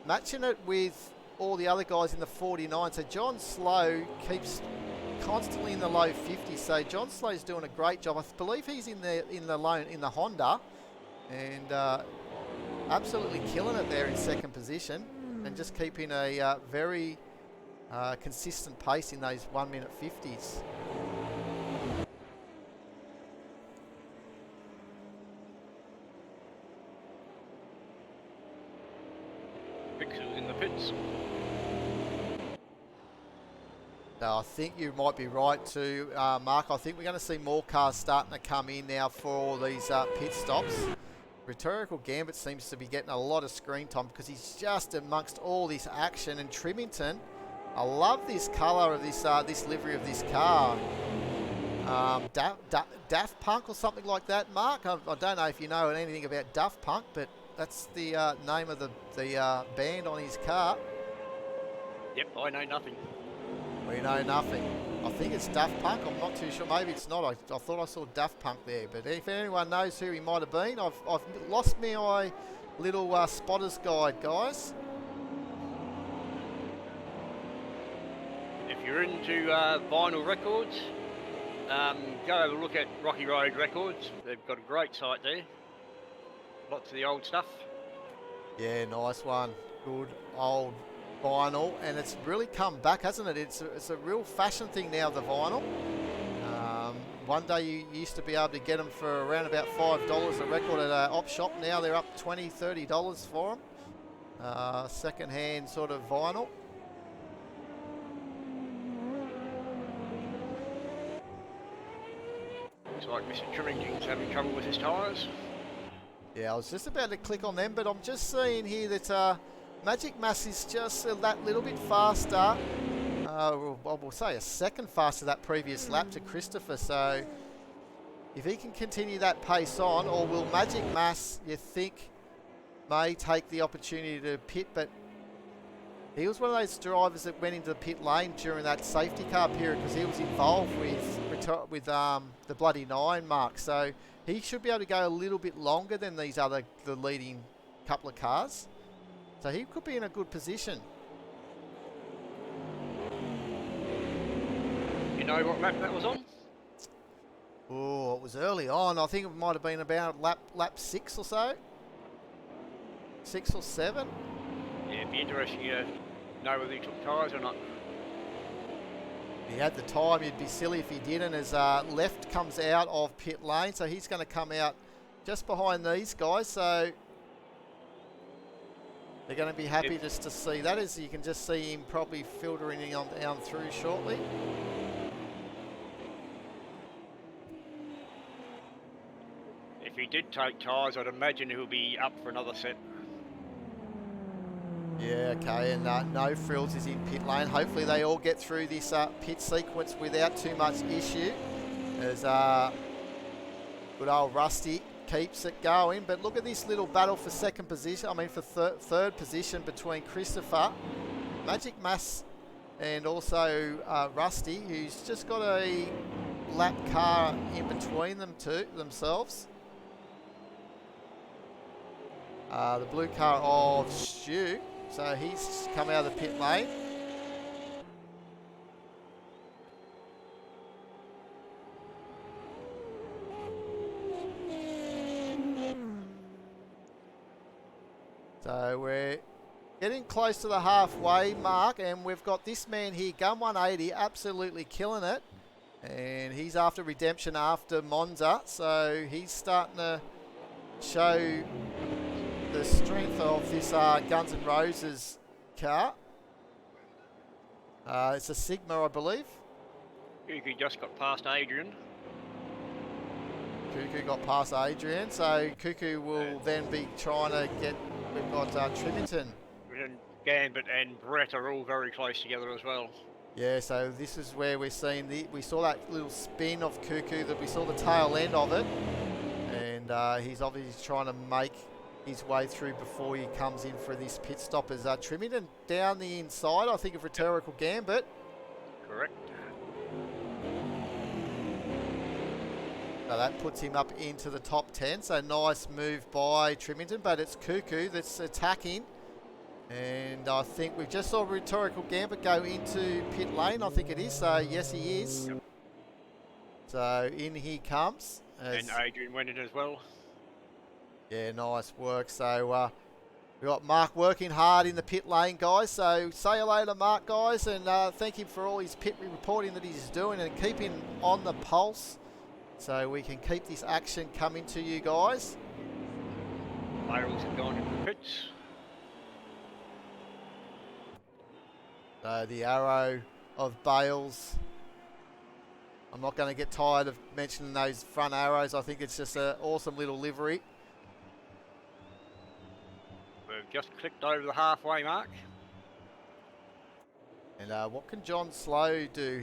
matching it with all the other guys in the 49. So John Slow keeps constantly in the low 50s. So John Slow's doing a great job. I believe he's in the Honda, and absolutely killing it there in 2nd position, and just keeping a very consistent pace in those 1 minute 50s. Pixels in the pits. No, I think you might be right too, Mark. I think we're going to see more cars starting to come in now for all these pit stops. Rhetorical Gambit seems to be getting a lot of screen time because he's just amongst all this action. And Trimington, I love this colour of this livery of this car. Daft Punk or something like that, Mark. I don't know if you know anything about Daft Punk, but that's the name of the band on his car. Yep, I know nothing. We know nothing. I think it's Daft Punk. I'm not too sure. Maybe it's not. I thought I saw Daft Punk there. But if anyone knows who he might have been, I've lost my little spotter's guide, guys. If you're into vinyl records, go have a look at Rocky Road Records. They've got a great site there. Lots of the old stuff. Yeah, nice one. Good old vinyl, and it's really come back, hasn't it? It's a real fashion thing now, the vinyl. One day you used to be able to get them for around about $5 a record at an op shop. Now they're up $20, $30 for them. Second-hand sort of vinyl. Looks like Mr. Trimington's having trouble with his tyres. Yeah, I was just about to click on them, but I'm just seeing here that Magic Mass is just that little bit faster. We'll say a second faster that previous lap to Christopher. So if he can continue that pace on, or will Magic Mass, you think, may take the opportunity to pit? But he was one of those drivers that went into the pit lane during that safety car period because he was involved with the bloody 9 mark. So he should be able to go a little bit longer than the leading couple of cars. So he could be in a good position. You know what lap that was on? Oh, it was early on. I think it might have been about lap 6 or so. 6 or 7. Yeah, it'd be interesting to know whether he took tyres or not. He had the time. It'd be silly if he didn't, as left comes out of pit lane. So he's going to come out just behind these guys. So they're going to be happy just to see that, as you can just see him probably filtering on down through shortly. If he did take tyres, I'd imagine he'll be up for another set. Yeah, okay, and No Frills is in pit lane. Hopefully they all get through this pit sequence without too much issue, as good old Rusty keeps it going. But look at this little battle for second position, for third position between Christopher, Magic Mass, and also Rusty, who's just got a lap car in between themselves. The blue car of Stu, so he's come out of the pit lane. So we're getting close to the halfway mark, and we've got this man here, Gun 180, absolutely killing it. And he's after redemption after Monza, so he's starting to show the strength of this Guns N' Roses car. It's a Sigma, I believe. Cuckoo just got past Adrian. Cuckoo got past Adrian, so Cuckoo will then be trying to get... We've got Trimington. And Gambit and Brett are all very close together as well. Yeah, so this is where we're seeing we saw that little spin of Cuckoo, that we saw the tail end of it, and he's obviously trying to make his way through before he comes in for this pit stop. As Trimington down the inside, I think, of Rhetorical Gambit. Correct. So that puts him up into the top 10. So nice move by Trimington, but it's Cuckoo that's attacking. And I think we just saw Rhetorical Gambit go into pit lane. I think it is. So yes, he is. Yep. So in he comes. And Adrian went in as well. Yeah, nice work. So we've got Mark working hard in the pit lane, guys. So say hello to Mark, guys, and thank him for all his pit reporting that he's doing, and keep him on the pulse so we can keep this action coming to you guys. Bales have gone into the pits. So the arrow of Bales. I'm not going to get tired of mentioning those front arrows. I think it's just an awesome little livery. We've just clicked over the halfway mark. And what can John Slow do?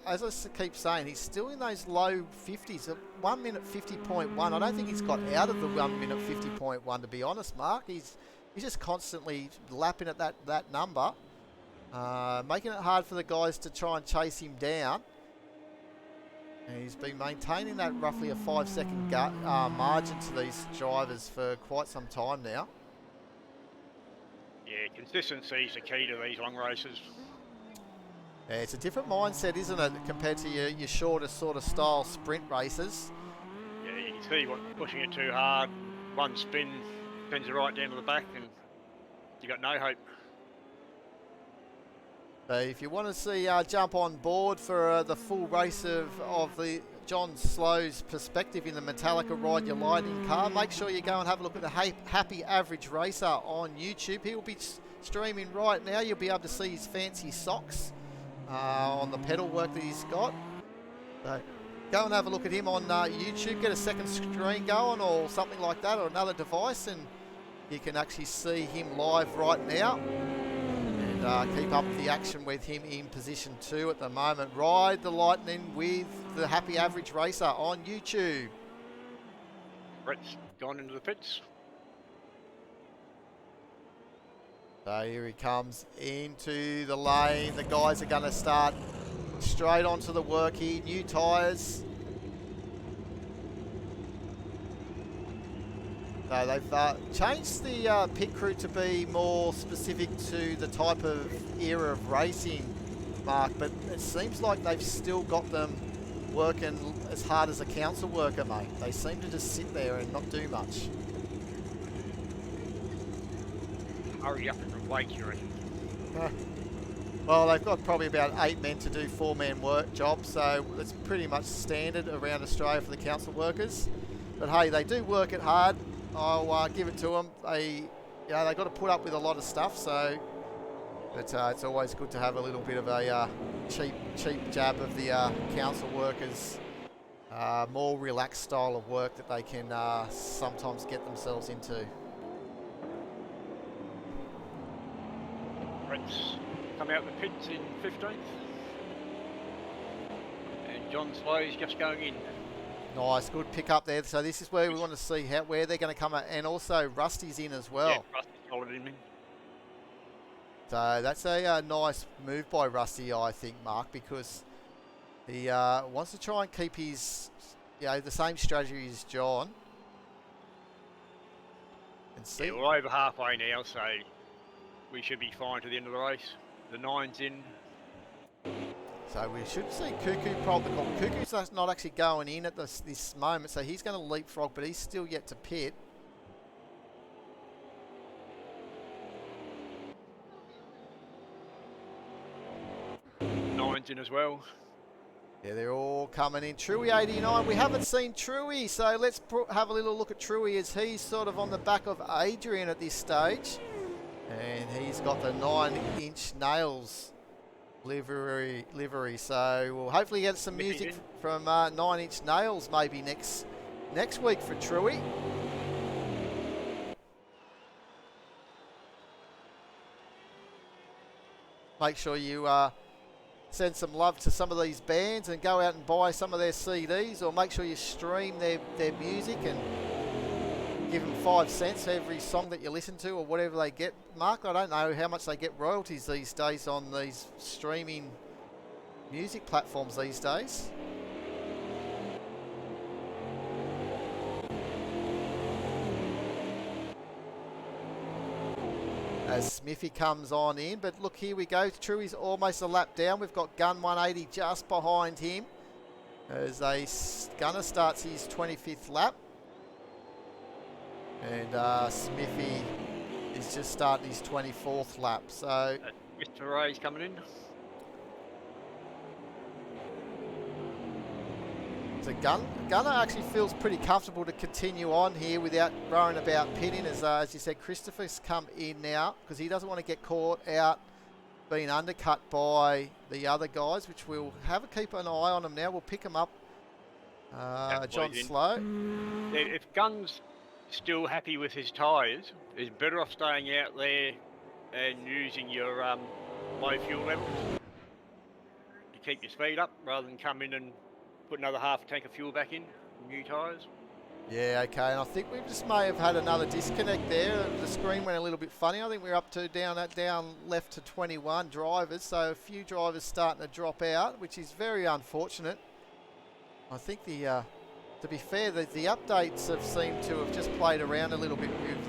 As I keep saying, he's still in those low 50s. 1 minute 50.1. I don't think he's got out of the 1 minute 50.1, to be honest, Mark. He's just constantly lapping at that number, making it hard for the guys to try and chase him down. And he's been maintaining that roughly a 5-second margin to these drivers for quite some time now. Yeah, consistency is the key to these long races. Yeah, it's a different mindset, isn't it, compared to your shorter sort of style sprint races. Yeah, you can see pushing it too hard. One spin sends you right down to the back, and you got no hope. So if you want to see jump on board for the full race of the John Slow's perspective in the Metallica Ride Your Lightning car, make sure you go and have a look at the Happy Average Racer on YouTube. He'll be streaming right now. You'll be able to see his fancy socks on the pedal work that he's got. So go and have a look at him on YouTube. Get a second screen going or something like that, or another device, and you can actually see him live right now. Keep up the action with him in position 2 at the moment. Ride the Lightning with the Happy Average Racer on YouTube. Brett's gone into the pits. So here he comes into the lane. The guys are going to start straight onto the work here. New tyres. So they've changed the pit crew to be more specific to the type of era of racing, Mark, but it seems like they've still got them working as hard as a council worker, mate. They seem to just sit there and not do much. Hurry up and wait, you reckon? Well, they've got probably about 8 men to do 4-man work jobs, so it's pretty much standard around Australia for the council workers. But hey, they do work it hard. I'll give it to them. They got to put up with a lot of stuff, so it's always good to have a little bit of a cheap jab of the council workers. More relaxed style of work that they can sometimes get themselves into. Brett's come out the pits in 15th. And John Slow's just going in. Nice, good pick up there. So this is where we want to see where they're going to come at, and also Rusty's in as well. Yeah, Rusty's followed him in. So that's a nice move by Rusty, I think, Mark, because he wants to try and keep his, the same strategy as John. And see. Yeah, we're over halfway now, so we should be fine to the end of the race. The 9's in. So we should see Cuckoo probably. Cuckoo's not actually going in at this moment, so he's going to leapfrog, but he's still yet to pit. Nine's in as well. Yeah, they're all coming in. Truey 89. We haven't seen Truey, so let's have a little look at Truey as he's sort of on the back of Adrian at this stage. And he's got the 9-inch nails livery. So we'll hopefully get some music from 9-inch nails maybe next week for Truey. Make sure you send some love to some of these bands and go out and buy some of their CDs, or make sure you stream their music and give them 5 cents every song that you listen to or whatever they get. Mark, I don't know how much they get royalties these days on these streaming music platforms these days. As Smithy comes on in, but look, here we go. Truey's almost a lap down. We've got Gun 180 just behind him as Gunner starts his 25th lap. And Smithy is just starting his 24th lap. So Mr. Ray's coming in. So Gunner actually feels pretty comfortable to continue on here without worrying about pitting. As you said, Christopher's come in now because he doesn't want to get caught out being undercut by the other guys, which we'll keep an eye on them now. We'll pick them up. John Slow. If Gun's still happy with his tyres, he's better off staying out there and using your low fuel levels to keep your speed up rather than come in and put another half tank of fuel back in, new tyres. Yeah, okay, and I think we just may have had another disconnect there. The screen went a little bit funny. I think we're up to down left to 21 drivers, so a few drivers starting to drop out, which is very unfortunate. I think to be fair, the updates have seemed to have just played around a little bit with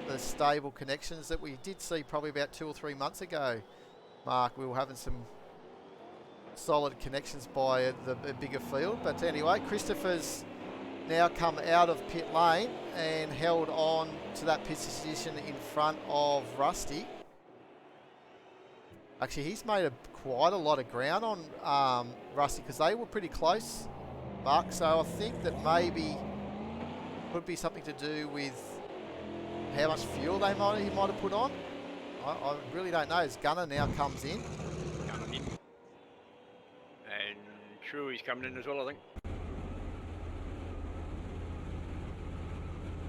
the stable connections that we did see probably about 2 or 3 months ago. Mark, we were having some solid connections by the bigger field. But anyway, Christopher's now come out of pit lane and held on to that position in front of Rusty. Actually, he's made quite a lot of ground on Rusty, because they were pretty close, Mark. So I think that maybe could be something to do with how much fuel he might have put on. I really don't know. As Gunner now comes in. Coming in. And Chewy's coming in as well, I think.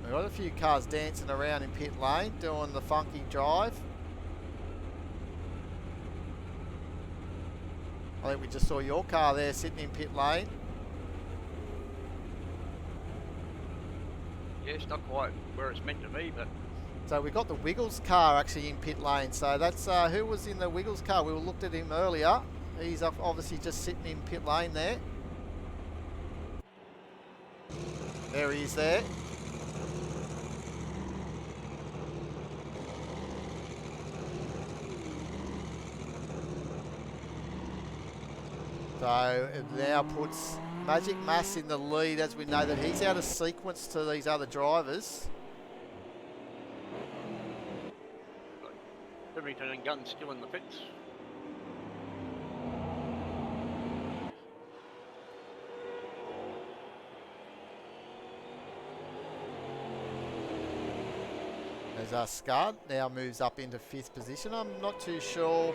We've got a few cars dancing around in pit lane, doing the funky drive. I think we just saw your car there sitting in pit lane. Yeah, it's not quite where it's meant to be, but... So we got the Wiggles car actually in pit lane. So that's who was in the Wiggles car. We looked at him earlier. He's obviously just sitting in pit lane there. There he is there. So it now puts Magic Mass in the lead, as we know that he's out of sequence to these other drivers. Livingston and Gunn still in the pits. As Scud now moves up into 5th position. I'm not too sure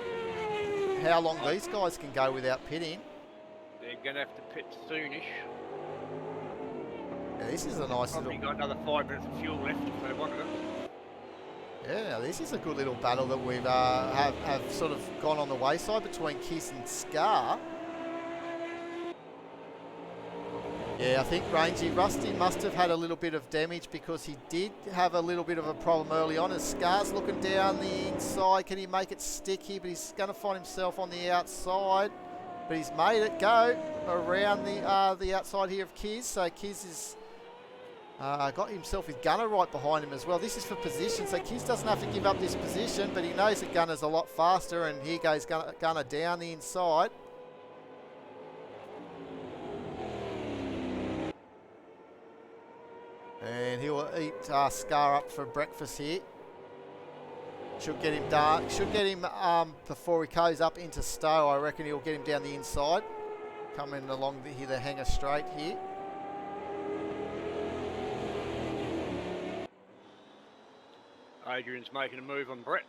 how long these guys can go without pitting. They're going to have to pit soonish. Yeah, this is a nice Probably little... got another 5 minutes of fuel left if they wanted it. Yeah, this is a good little battle that we've have sort of gone on the wayside between Kiss and Scar. Yeah, I think Rangy Rusty must have had a little bit of damage, because he did have a little bit of a problem early on. As Scar's looking down the inside, can he make it stick here? But he's going to find himself on the outside. But he's made it go around the outside here of Kiz. So Kiz is got himself with Gunner right behind him as well. This is for position, so Kiz doesn't have to give up this position, but he knows that Gunner's a lot faster, and here goes Gunner down the inside. And he'll eat Scar up for breakfast here. Should get him done. Should get him before he goes up into Stowe. I reckon he'll get him down the inside. Coming along the hanger straight here. Adrian's making a move on Brett.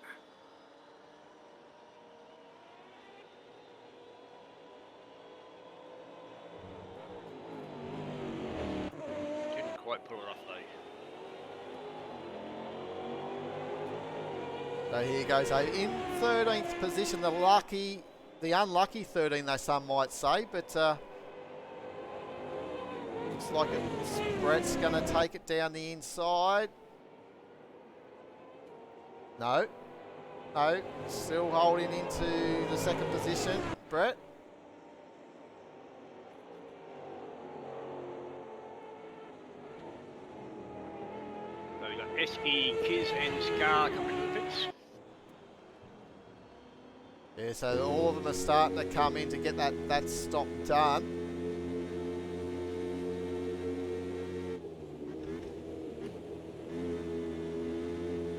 Didn't quite pull it off though. So here goes in 13th position, the unlucky 13, though some might say, but looks like Brett's going to take it down the inside. No, still holding into the 2nd position, Brett. So we've got Esky, Kiz and Scar coming to the pits. Yeah, so all of them are starting to come in to get that stop done.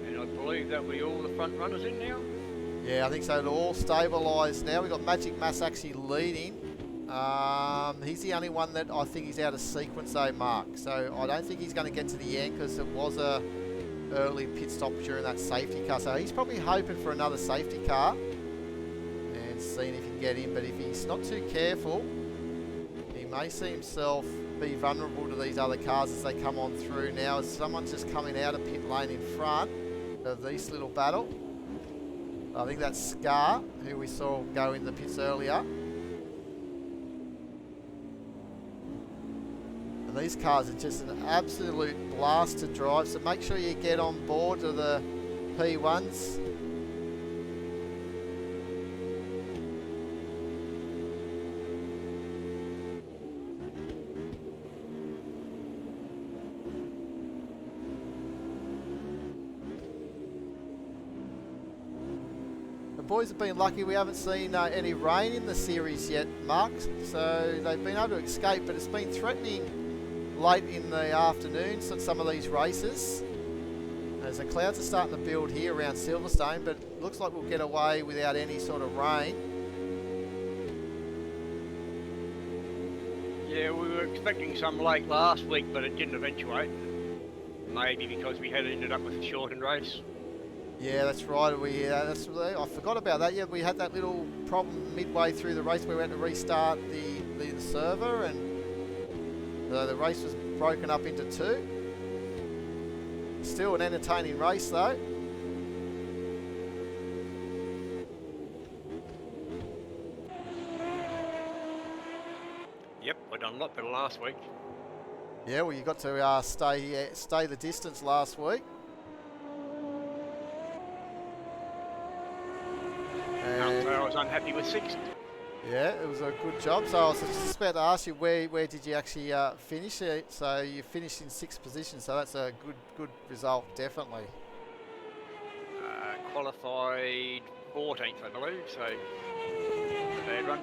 And I believe that we all the front runners in now. Yeah, I think so. It'll all stabilised now. We've got Magic Mass actually leading. He's the only one that I think is out of sequence though, Mark. So I don't think he's going to get to the end, because it was a early pit stop during that safety car. So he's probably hoping for another safety car. Seeing if he can get in, but if he's not too careful, he may see himself be vulnerable to these other cars as they come on through now, as someone's just coming out of pit lane in front of this little battle. I think that's Scar, who we saw go in the pits earlier. And these cars are just an absolute blast to drive, so make sure you get on board to the P1s. Boys have been lucky. We haven't seen any rain in the series yet, Mark, so they've been able to escape, but it's been threatening late in the afternoon at some of these races, as the clouds are starting to build here around Silverstone, but looks like we'll get away without any sort of rain. Yeah, we were expecting some late last week, but it didn't eventuate. Maybe because we had ended up with a shortened race. Yeah, that's right. I forgot about that. Yeah, we had that little problem midway through the race where we had to restart the server, and the race was broken up into two. Still an entertaining race though. Yep, I done a lot better last week. Yeah, well, you got to stay the distance last week. So I was unhappy with sixth. Yeah, it was a good job. So I was just about to ask you where did you actually finish it? So you finished in 6th position, so that's a good result, definitely. Qualified 14th, I believe. So a bad run.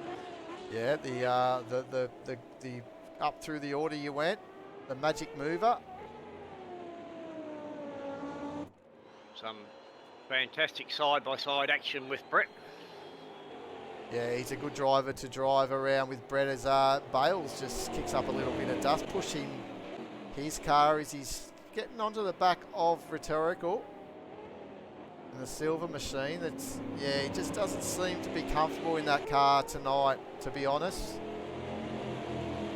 Yeah, the up through the order you went, the magic mover. Some fantastic side-by-side action with Brett. Yeah, he's a good driver to drive around with Brett as Bales just kicks up a little bit of dust, pushing his car as he's getting onto the back of Rhetorical. And the silver machine, he just doesn't seem to be comfortable in that car tonight, to be honest.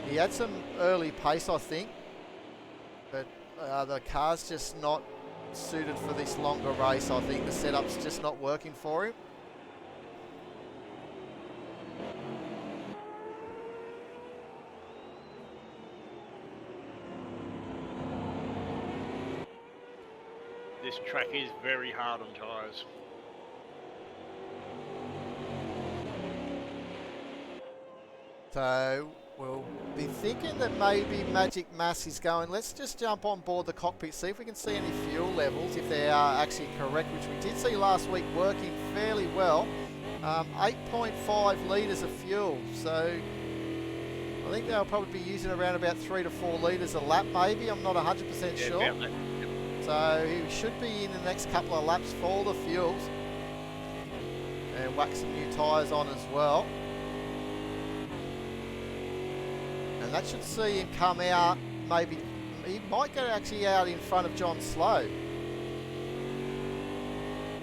He had some early pace, I think, but the car's just not suited for this longer race. I think the setup's just not working for him. This track is very hard on tyres. So we'll be thinking that maybe Magic Mass is going, let's just jump on board the cockpit, see if we can see any fuel levels, if they are actually correct, which we did see last week working fairly well. 8.5 litres of fuel, so I think they'll probably be using around about 3 to 4 litres a lap maybe, I'm not 100% sure. So he should be in the next couple of laps for the fuels. And whack some new tyres on as well. And that should see him come out, maybe, he might go actually out in front of John Slow.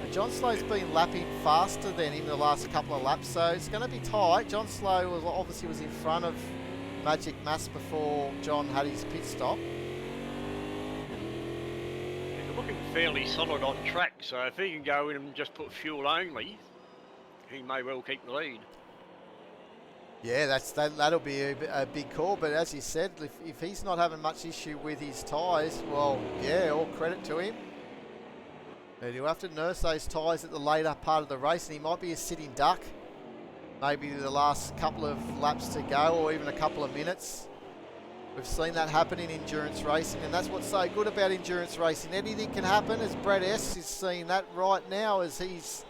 And John Slow's been lapping faster than him in the last couple of laps, so it's going to be tight. John Slow obviously was in front of Magic Mass before John had his pit stop. Looking fairly solid on track, so if he can go in and just put fuel only, he may well keep the lead. Yeah, that'll be a big call, but as you said, if he's not having much issue with his tyres, well, yeah, all credit to him. But he'll have to nurse those tyres at the later part of the race, and he might be a sitting duck. Maybe the last couple of laps to go, or even a couple of minutes. We've seen that happen in endurance racing, and that's what's so good about endurance racing. Anything can happen, as Brett S is seeing that right now, as he's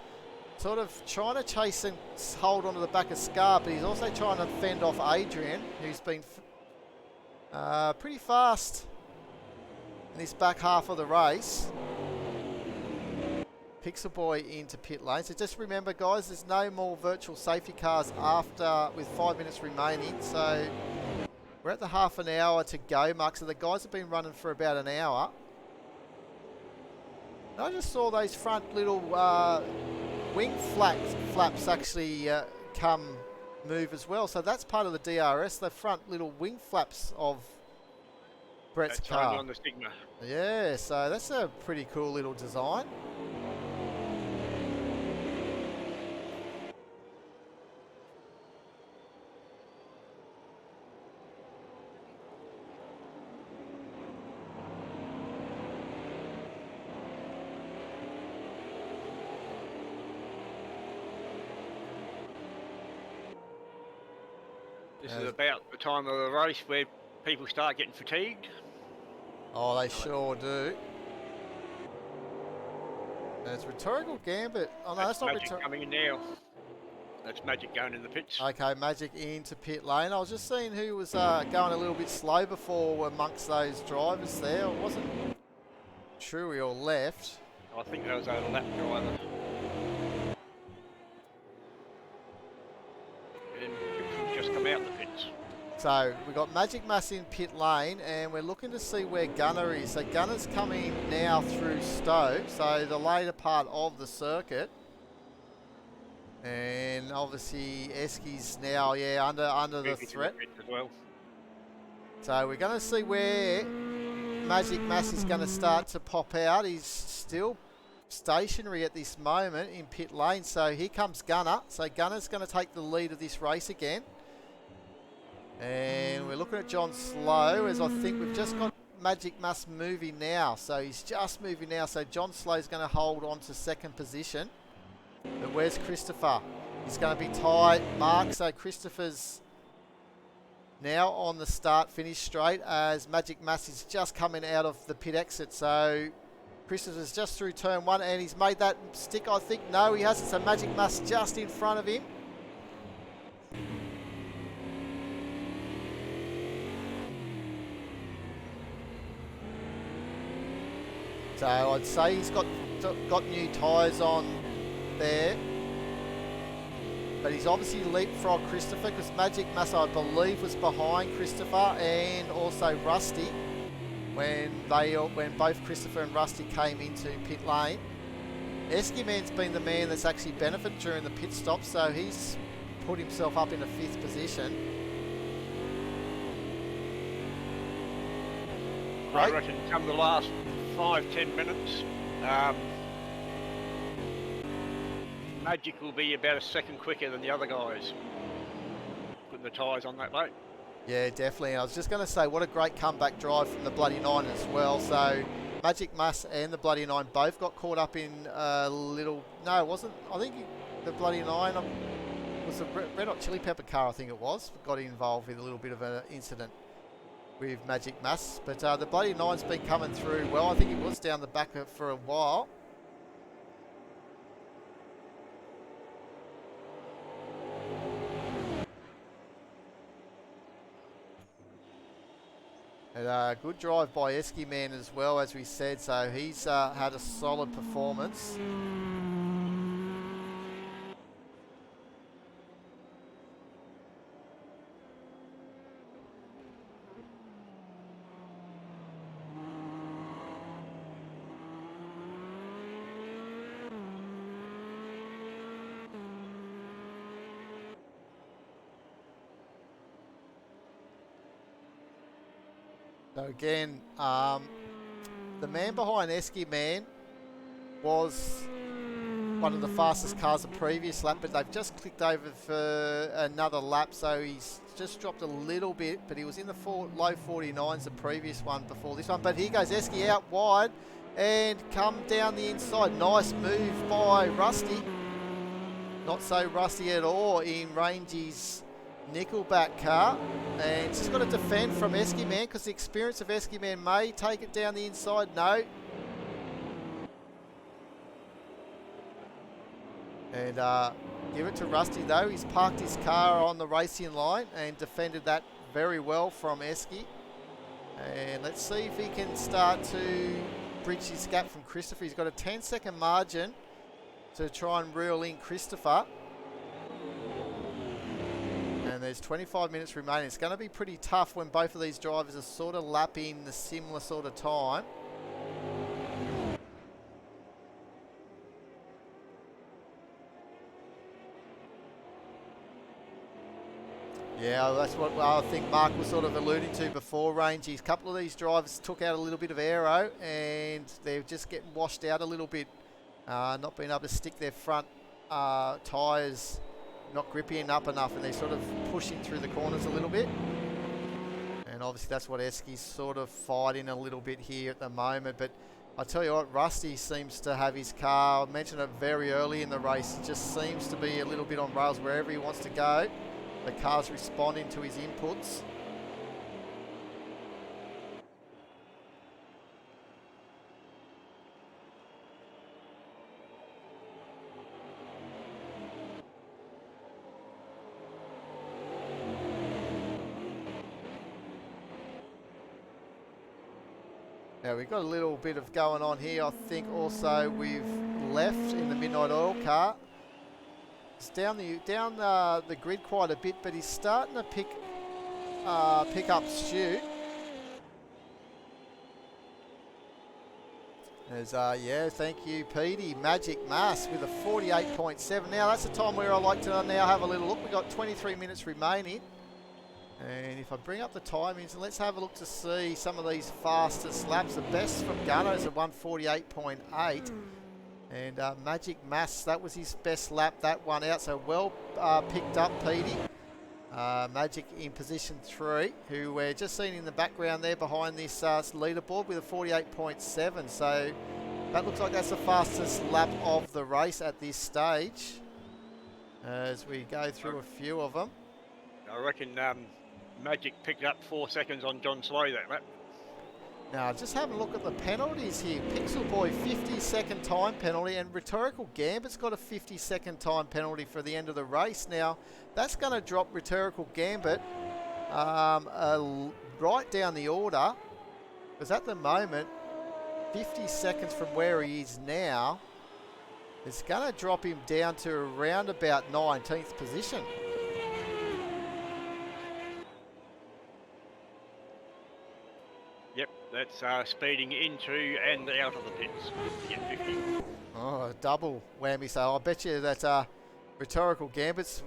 sort of trying to chase and hold onto the back of Scar, but he's also trying to fend off Adrian, who's been pretty fast in this back half of the race. Pixel Boy into pit lane. So just remember, guys, there's no more virtual safety cars with 5 minutes remaining. So we're at the half an hour to go mark, so the guys have been running for about an hour. And I just saw those front little wing flaps actually move as well. So that's part of the DRS, the front little wing flaps of Brett's car. On the Sigma. Yeah, so that's a pretty cool little design. This is about the time of the race where people start getting fatigued. Oh, they sure do. And it's Rhetorical Gambit. Oh, no, that's not Magic coming in now. That's Magic going in the pits. Okay, Magic into pit lane. I was just seeing who was going a little bit slow before amongst those drivers there. It wasn't Truey or left. I think that was a lap driver. So we've got Magic Mass in pit lane, and we're looking to see where Gunner is. So Gunner's coming now through Stowe, so the later part of the circuit. And obviously Eski's now, yeah, under the threat. As well. So we're going to see where Magic Mass is going to start to pop out. He's still stationary at this moment in pit lane. So here comes Gunner. So Gunner's going to take the lead of this race again. And we're looking at John Slow, as I think we've just got Magic Mass moving now. So he's just moving now. So John Slow's going to hold on to second position. But where's Christopher? He's going to be tight, Mark. So Christopher's now on the start-finish straight as Magic Mass is just coming out of the pit exit. So Christopher's just through turn one, and he's made that stick, I think. No, he hasn't. So Magic Mass just in front of him. So I'd say he's got new tyres on there. But he's obviously leapfrogged Christopher, because Magic Mass, I believe, was behind Christopher and also Rusty when both Christopher and Rusty came into pit lane. Eski Man's been the man that's actually benefited during the pit stop, so he's put himself up in a 5th position. I reckon come the last 5-10 minutes, Magic will be about a second quicker than the other guys, putting the tyres on that late. Yeah, definitely. I was just going to say, what a great comeback drive from the Bloody Nine as well. So Magic Mass and the Bloody Nine both got caught up in a little... No, it wasn't. I think the Bloody Nine was a Red Hot Chili Pepper car, I think it was. Got involved with a little bit of an incident with Magic Mass. But the Bloody Nine's been coming through well. I think it was down the back for a while. And a good drive by Eski Man as well, as we said. So he's had a solid performance. So again, the man behind Eski Man was one of the fastest cars the previous lap, but they've just clicked over for another lap, so he's just dropped a little bit, but he was in the low 49s the previous one before this one. But here goes Eski out wide and come down the inside. Nice move by Rusty. Not so rusty at all in Rangy's Nickelback car, and just got to defend from Eski Man, because the experience of Eski Man may take it down the inside. No. And give it to Rusty though. He's parked his car on the racing line and defended that very well from Eski. And let's see if he can start to bridge his gap from Christopher. He's got a 10-second margin to try and reel in Christopher. And there's 25 minutes remaining. It's going to be pretty tough when both of these drivers are sort of lapping the similar sort of time. Yeah, that's what I think Mark was sort of alluding to before, Rangy. A couple of these drivers took out a little bit of aero and they're just getting washed out a little bit. Not being able to stick their front tyres, not gripping up enough, and they're sort of pushing through the corners a little bit. And obviously that's what Eski's sort of fighting a little bit here at the moment. But I tell you what, Rusty seems to have his car, I mentioned it very early in the race, it just seems to be a little bit on rails wherever he wants to go. The car's responding to his inputs. Now we've got a little bit of going on here. I think also we've left in the Midnight Oil car. It's down the grid quite a bit, but he's starting to pick pick up Stu. There's, yeah, thank you, Petey. Magic Mass with a 48.7. Now, that's the time where I like to now have a little look. We've got 23 minutes remaining. And if I bring up the timings, let's have a look to see some of these fastest laps. The best from Gunner is a 148.8. And Magic Mass, that was his best lap, that one out. So well picked up, Petey. Magic in position 3, who we're just seeing in the background there behind this leaderboard with a 48.7. So that looks like that's the fastest lap of the race at this stage as we go through a few of them. I reckon Magic picked up 4 seconds on John Slay that lap. Now, just have a look at the penalties here. Pixel Boy, 50-second time penalty, and Rhetorical Gambit's got a 50-second time penalty for the end of the race. Now, that's going to drop Rhetorical Gambit right down the order, because at the moment, 50 seconds from where he is now, it's going to drop him down to around about 19th position. Yep, that's speeding into and out of the pits. Get 50. Oh, a double whammy. So I bet you that Rhetorical Gambit's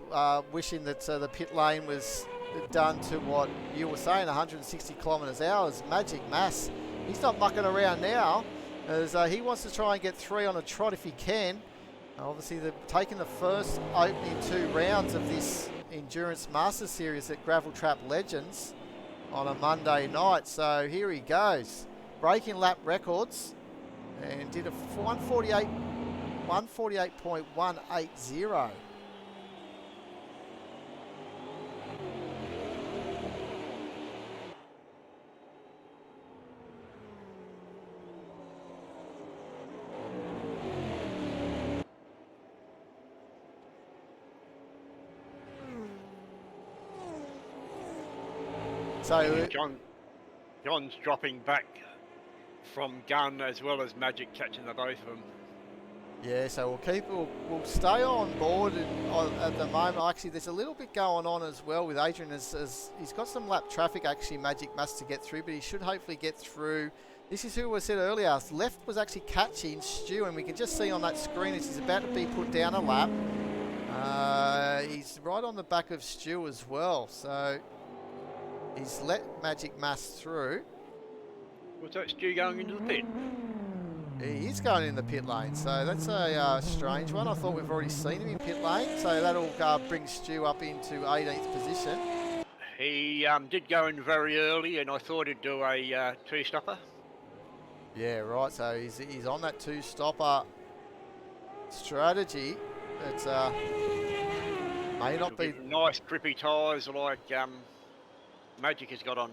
wishing that the pit lane was done to what you were saying, 160 kilometres an hour. Magic Mass, he's not mucking around now, as he wants to try and get 3 on a trot if he can. Obviously, they're taking the first opening 2 rounds of this Endurance Masters Series at Gravel Trap Legends on a Monday night. So here he goes, breaking lap records, and did a 148.180. So John's dropping back from Gun as well as Magic catching the both of them. Yeah, so we'll stay on board at the moment. Actually, there's a little bit going on as well with Adrian as he's got some lap traffic, actually, Magic Mass to get through, but he should hopefully get through. This is who I said earlier. Left was actually catching Stu, and we can just see on that screen as he's about to be put down a lap. He's right on the back of Stu as well, so he's let Magic Mass through. Was that Stu going into the pit? He is going in the pit lane, so that's a strange one. I thought we've already seen him in pit lane, so that'll bring Stu up into 18th position. He did go in very early, and I thought he'd do a 2-stopper. Yeah, right, so he's on that 2-stopper strategy. It may not be... Nice grippy tyres like Magic has got on.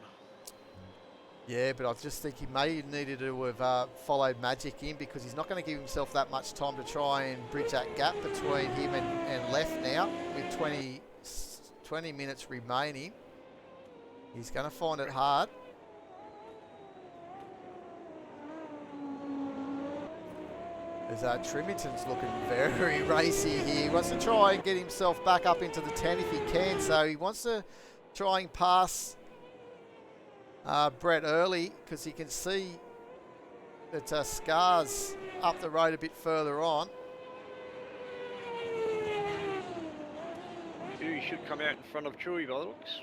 Yeah, but I just think he may needed to have followed Magic in, because he's not going to give himself that much time to try and bridge that gap between him and left now with 20 minutes remaining. He's going to find it hard. As Trimington's looking very racy here. He wants to try and get himself back up into the 10 if he can, so he wants to try and pass Brett early, because he can see that Scar's up the road a bit further on. He should come out in front of Chewy by the looks.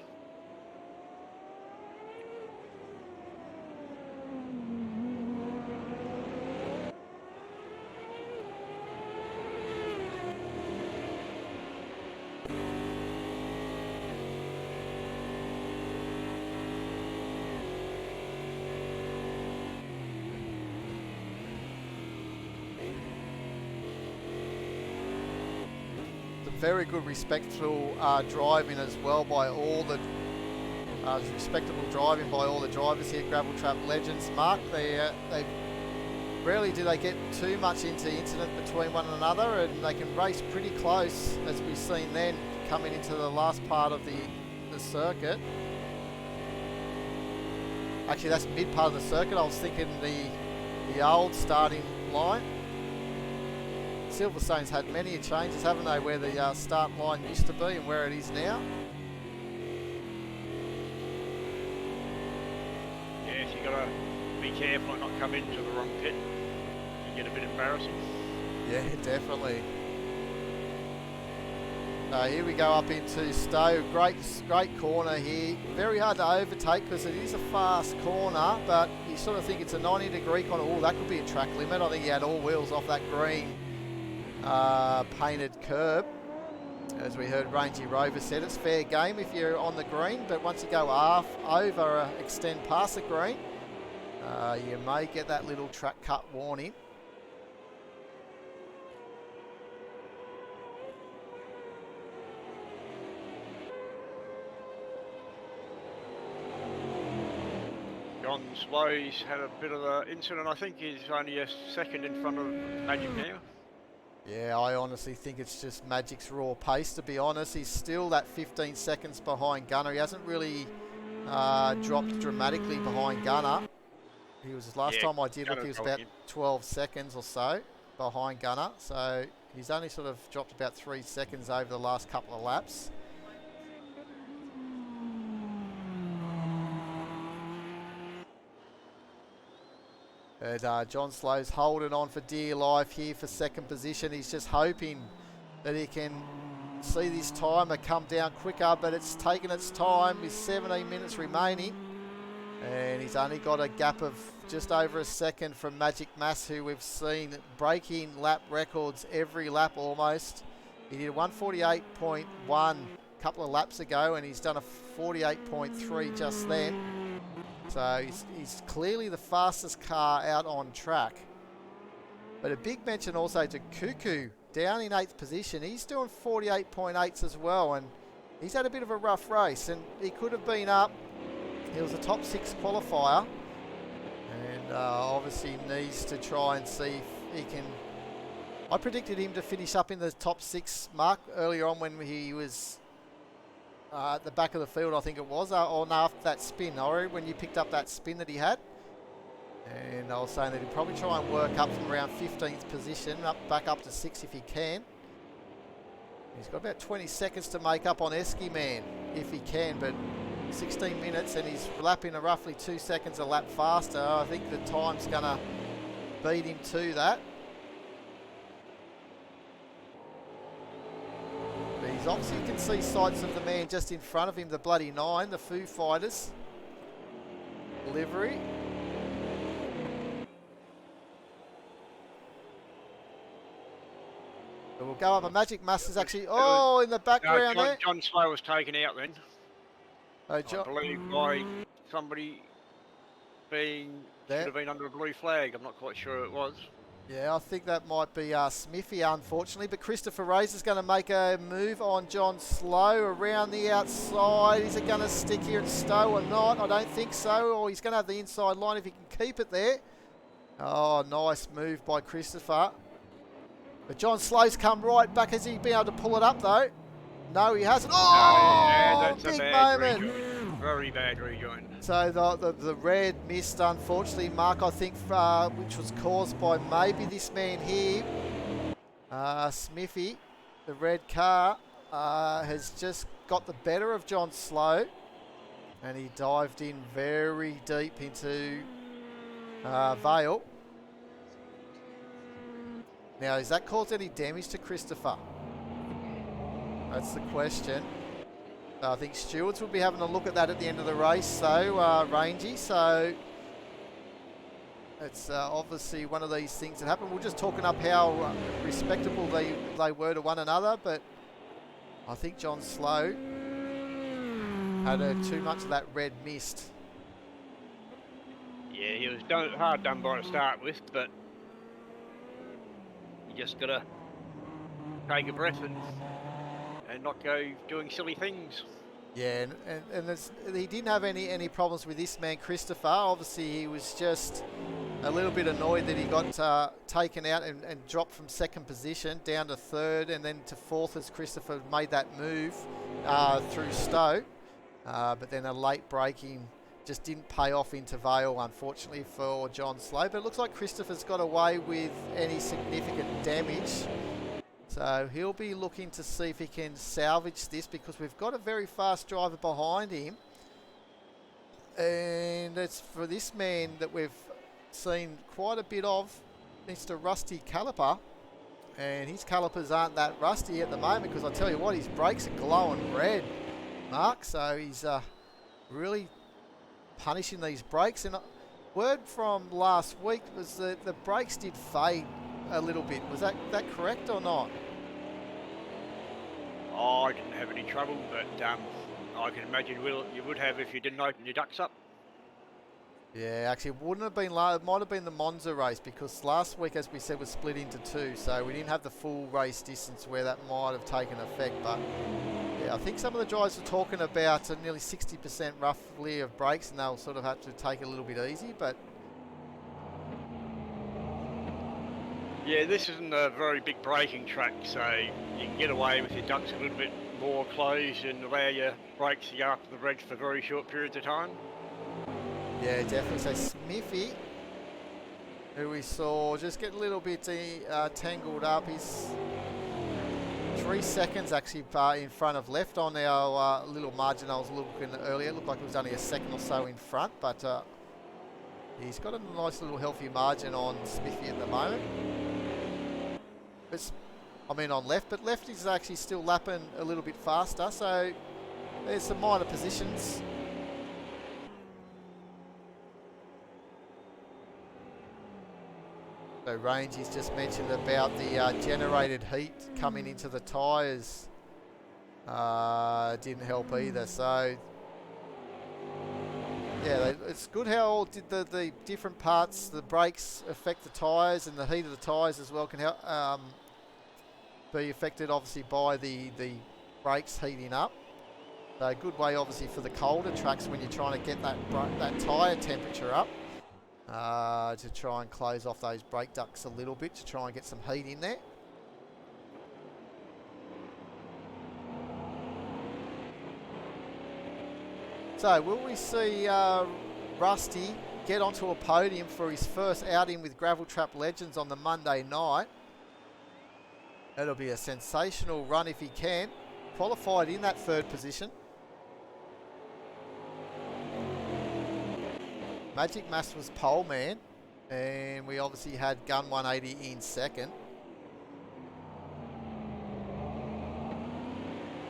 Very good respectful driving as well by all the respectable driving by all the drivers here at Gravel Trap Legends. Mark, they rarely do they get too much into incident between one another, and they can race pretty close, as we've seen then coming into the last part of the circuit. Actually, that's mid part of the circuit. I was thinking the old starting line. Silverstone's had many changes, haven't they, where the start line used to be and where it is now. got to be careful and not come into the wrong pit. You get a bit embarrassing. Yeah, definitely. Here we go up into Stowe. Great corner here. Very hard to overtake because it is a fast corner, but you sort of think it's a 90-degree corner. Oh, that could be a track limit. I think he had all wheels off that green painted curb. As we heard Rangy Rover said, it's fair game if you're on the green, but once you go extend past the green, you may get that little track cut warning. John Slow's had a bit of an incident. I think he's only a second in front of Magic now. Yeah, I honestly think it's just Magic's raw pace, to be honest. He's still that 15 seconds behind Gunner. He hasn't really dropped dramatically behind Gunner. He was, last time I did look, he was about 12 seconds or so behind Gunner. So he's only sort of dropped about 3 seconds over the last couple of laps. And John Slow's holding on for dear life here for second position. He's just hoping that he can see this timer come down quicker, but it's taken its time with 17 minutes remaining. And he's only got a gap of just over a second from Magic Mass, who we've seen breaking lap records every lap almost. He did a 148.1 a couple of laps ago, and he's done a 48.3 just then. So he's clearly the fastest car out on track. But a big mention also to Cuckoo, down in 8th position. He's doing 48.8s as well, and he's had a bit of a rough race, and he could have been up. He was a top 6 qualifier, and obviously needs to try and see if he can. I predicted him to finish up in the top 6 mark earlier on when he was at the back of the field, I think it was, or after that spin, Ori, when you picked up that spin that he had. And I was saying that he'd probably try and work up from around 15th position, back up to 6 if he can. He's got about 20 seconds to make up on Esky Man, if he can, but 16 minutes and he's lapping a roughly 2 seconds a lap faster. I think the time's going to beat him to that. But he's obviously can see sights of the man just in front of him, the bloody 9, the Foo Fighters livery. But we'll go up. A Magic Master's actually, in the background there. John Slow was taken out then. Oh, John, I believe by somebody should have been under a blue flag. I'm not quite sure who it was. Yeah, I think that might be Smithy, unfortunately. But Christopher Razor's going to make a move on John Slow around the outside. Is it going to stick here at Stowe or not? I don't think so. Or he's going to have the inside line if he can keep it there. Oh, nice move by Christopher. But John Slow's come right back. Has he been able to pull it up, though? No, he hasn't. Oh, that's big a bad moment. rejoin. Very bad rejoin. So the red missed, unfortunately, Mark, I think, which was caused by maybe this man here, Smithy. The red car has just got the better of John Slow, and he dived in very deep into Vale. Now, has that caused any damage to Christopher? That's the question. I think stewards will be having a look at that at the end of the race, so Rangy. So it's obviously one of these things that happen. We're just talking up how respectable they were to one another, but I think John Slow had too much of that red mist. Yeah, he was hard done by to start with, but you just got to take a breath and not go doing silly things. Yeah, and he didn't have any problems with this man, Christopher. Obviously, he was just a little bit annoyed that he got taken out and dropped from second position down to third and then to fourth as Christopher made that move through Stowe. But then a late braking just didn't pay off into Vale, unfortunately, for John Slow. But it looks like Christopher's got away with any significant damage. So he'll be looking to see if he can salvage this, because we've got a very fast driver behind him. And it's for this man that we've seen quite a bit of, Mr. Rusty Caliper. And his calipers aren't that rusty at the moment, because I tell you what, his brakes are glowing red, Mark. So he's really punishing these brakes. And word from last week was that the brakes did fade a little bit. Was that correct or not? Oh, I didn't have any trouble, but I can imagine you would have if you didn't open your ducts up. Yeah, actually, it wouldn't have been. It might have been the Monza race, because last week, as we said, was split into two, so we didn't have the full race distance where that might have taken effect. But yeah, I think some of the drivers were talking about nearly 60% roughly of brakes, and they'll sort of have to take it a little bit easy. But Yeah, this isn't a very big braking track, so you can get away with your ducts a little bit more closed and allow your brakes to go up the reg for very short periods of time. yeah, definitely. So Smithy, who we saw just get a little bit tangled up, he's 3 seconds actually in front of left on our little margin. I was looking earlier. It looked like it was only a second or so in front, but he's got a nice little healthy margin on Smithy at the moment. On left, but left is actually still lapping a little bit faster, so there's some minor positions. So Rangy's just mentioned about the generated heat coming into the tyres. Didn't help either, so yeah, it's good how the different parts, the brakes affect the tyres, and the heat of the tyres as well can help be affected obviously by the brakes heating up. So a good way obviously for the colder tracks when you're trying to get that tyre temperature up, to try and close off those brake ducts a little bit to try and get some heat in there. So will we see Rusty get onto a podium for his first outing with Gravel Trap Legends on the Monday night? It'll be a sensational run if he can. Qualified in that third position. Magic Mass was pole man, and we obviously had Gun 180 in second.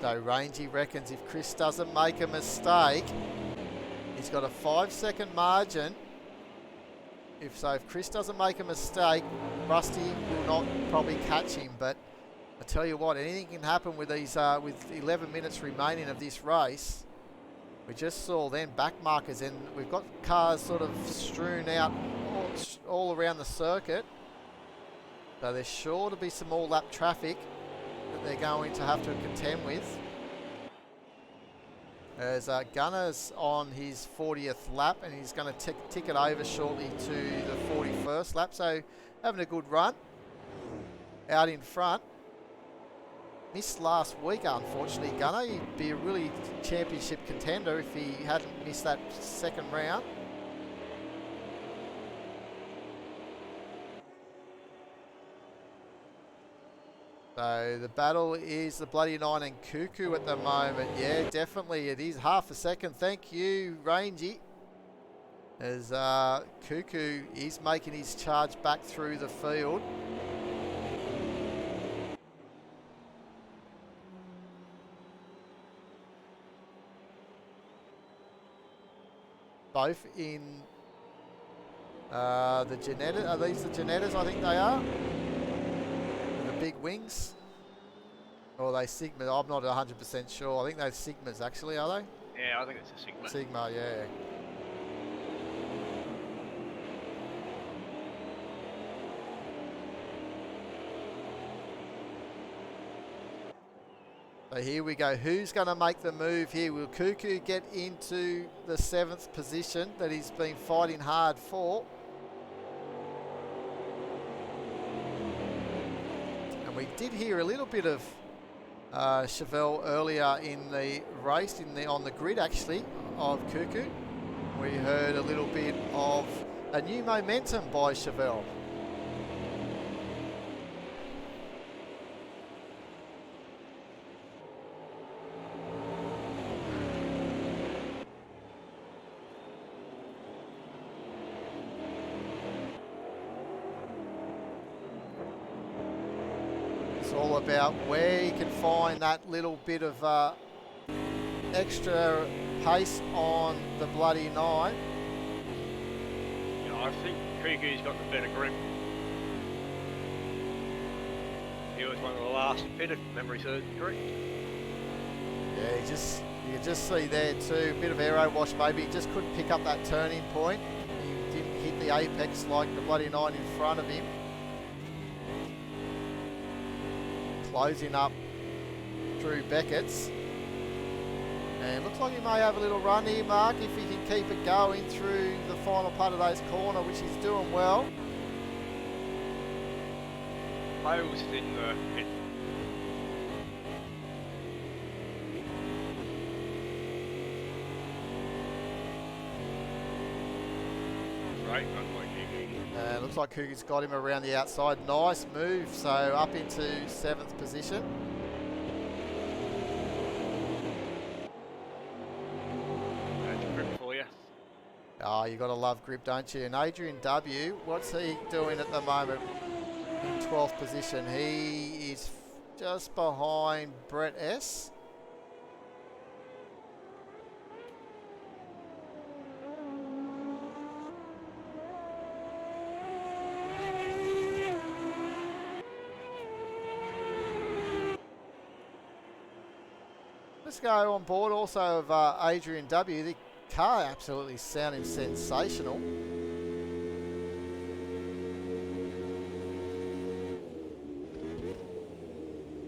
So Rangy reckons if Chris doesn't make a mistake, he's got a 5-second margin. If Chris doesn't make a mistake, Rusty will not probably catch him. But I tell you what, anything can happen with these with 11 minutes remaining of this race. We just saw then back markers, and we've got cars sort of strewn out all around the circuit. So there's sure to be some more lap traffic that they're going to have to contend with. As Gunner's on his 40th lap, and he's going to tick it over shortly to the 41st lap. So having a good run out in front. Missed last week, unfortunately, Gunner. He'd be a really championship contender if he hadn't missed that second round. So the battle is the Bloody Nine and Cuckoo at the moment. Yeah, definitely it is. Half a second. Thank you, Rangy. As Cuckoo is making his charge back through the field. Both in the Janetta. Are these the Janettas? I think they are. The big wings. Or are they Sigma? I'm not 100% sure. I think they're Sigmas actually, are they? Yeah, I think it's a Sigma. Sigma, yeah. So here we go. Who's going to make the move here? Will Cuckoo get into the 7th position that he's been fighting hard for? And we did hear a little bit of Chevelle earlier in the race, on the grid actually, of Cuckoo. We heard a little bit of a new momentum by Chevelle. It's all about where you can find that little bit of extra pace on the bloody 9. You know, I think Kuku's got the better grip. He was one of the last pitted, if memory serves me correct. Yeah, you can just see there too, a bit of aero wash maybe. He just couldn't pick up that turning point. He didn't hit the apex like the bloody 9 in front of him. Closing up through Beckett's. And looks like he may have a little run here, Mark, if he can keep it going through the final part of those corner, which he's doing well. Hale's in the pit. Great run by Kuku. Looks like Kuku's got him around the outside. Nice move, so up into 7th position. Oh, you got to love grip, don't you? And Adrian W, what's he doing at the moment in 12th position? He is just behind Brett S. Let's go on board also of Adrian W. The car absolutely sounding sensational.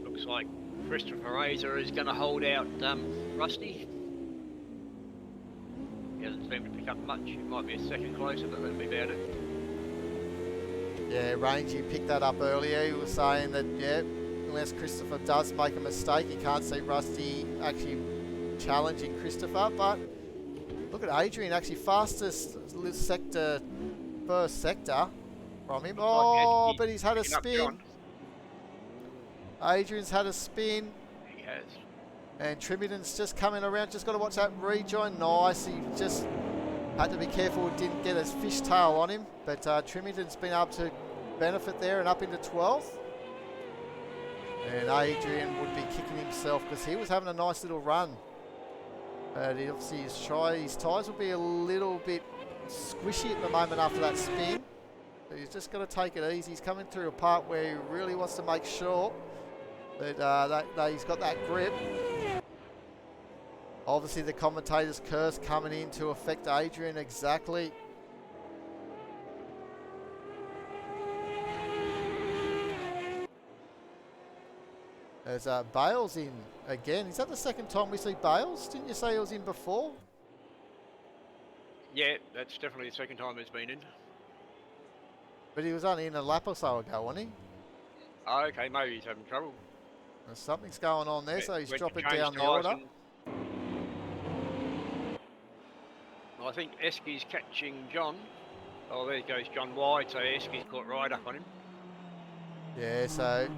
Looks like Christopher Razor is going to hold out Rusty. He hasn't seemed to pick up much. He might be a second closer, but that'll be about it. Yeah, Rangy picked that up earlier. He was saying that, yeah, unless Christopher does make a mistake, he can't see Rusty actually challenging Christopher, but look at Adrian, actually fastest sector, first sector from him. Oh, but he's had a spin. Adrian's had a spin. He has. And Trimington's just coming around. Just got to watch that rejoin. Nice. He just had to be careful. Didn't get his fishtail on him. But Trimington's been able to benefit there and up into 12th. And Adrian would be kicking himself because he was having a nice little run. But obviously his tyres will be a little bit squishy at the moment after that spin. So he's just got to take it easy. He's coming through a part where he really wants to make sure that he's got that grip. Obviously the commentator's curse coming in to affect Adrian exactly. There's Bales in again. Is that the second time we see Bales? Didn't you say he was in before? Yeah, that's definitely the second time he's been in. But he was only in a lap or so ago, wasn't he? Oh, okay, maybe he's having trouble. Something's going on there, so he's Went to dropping change down the tyres order. Well, I think Esky's catching John. Oh, there goes John wide, so Esky's caught right up on him. Yeah, so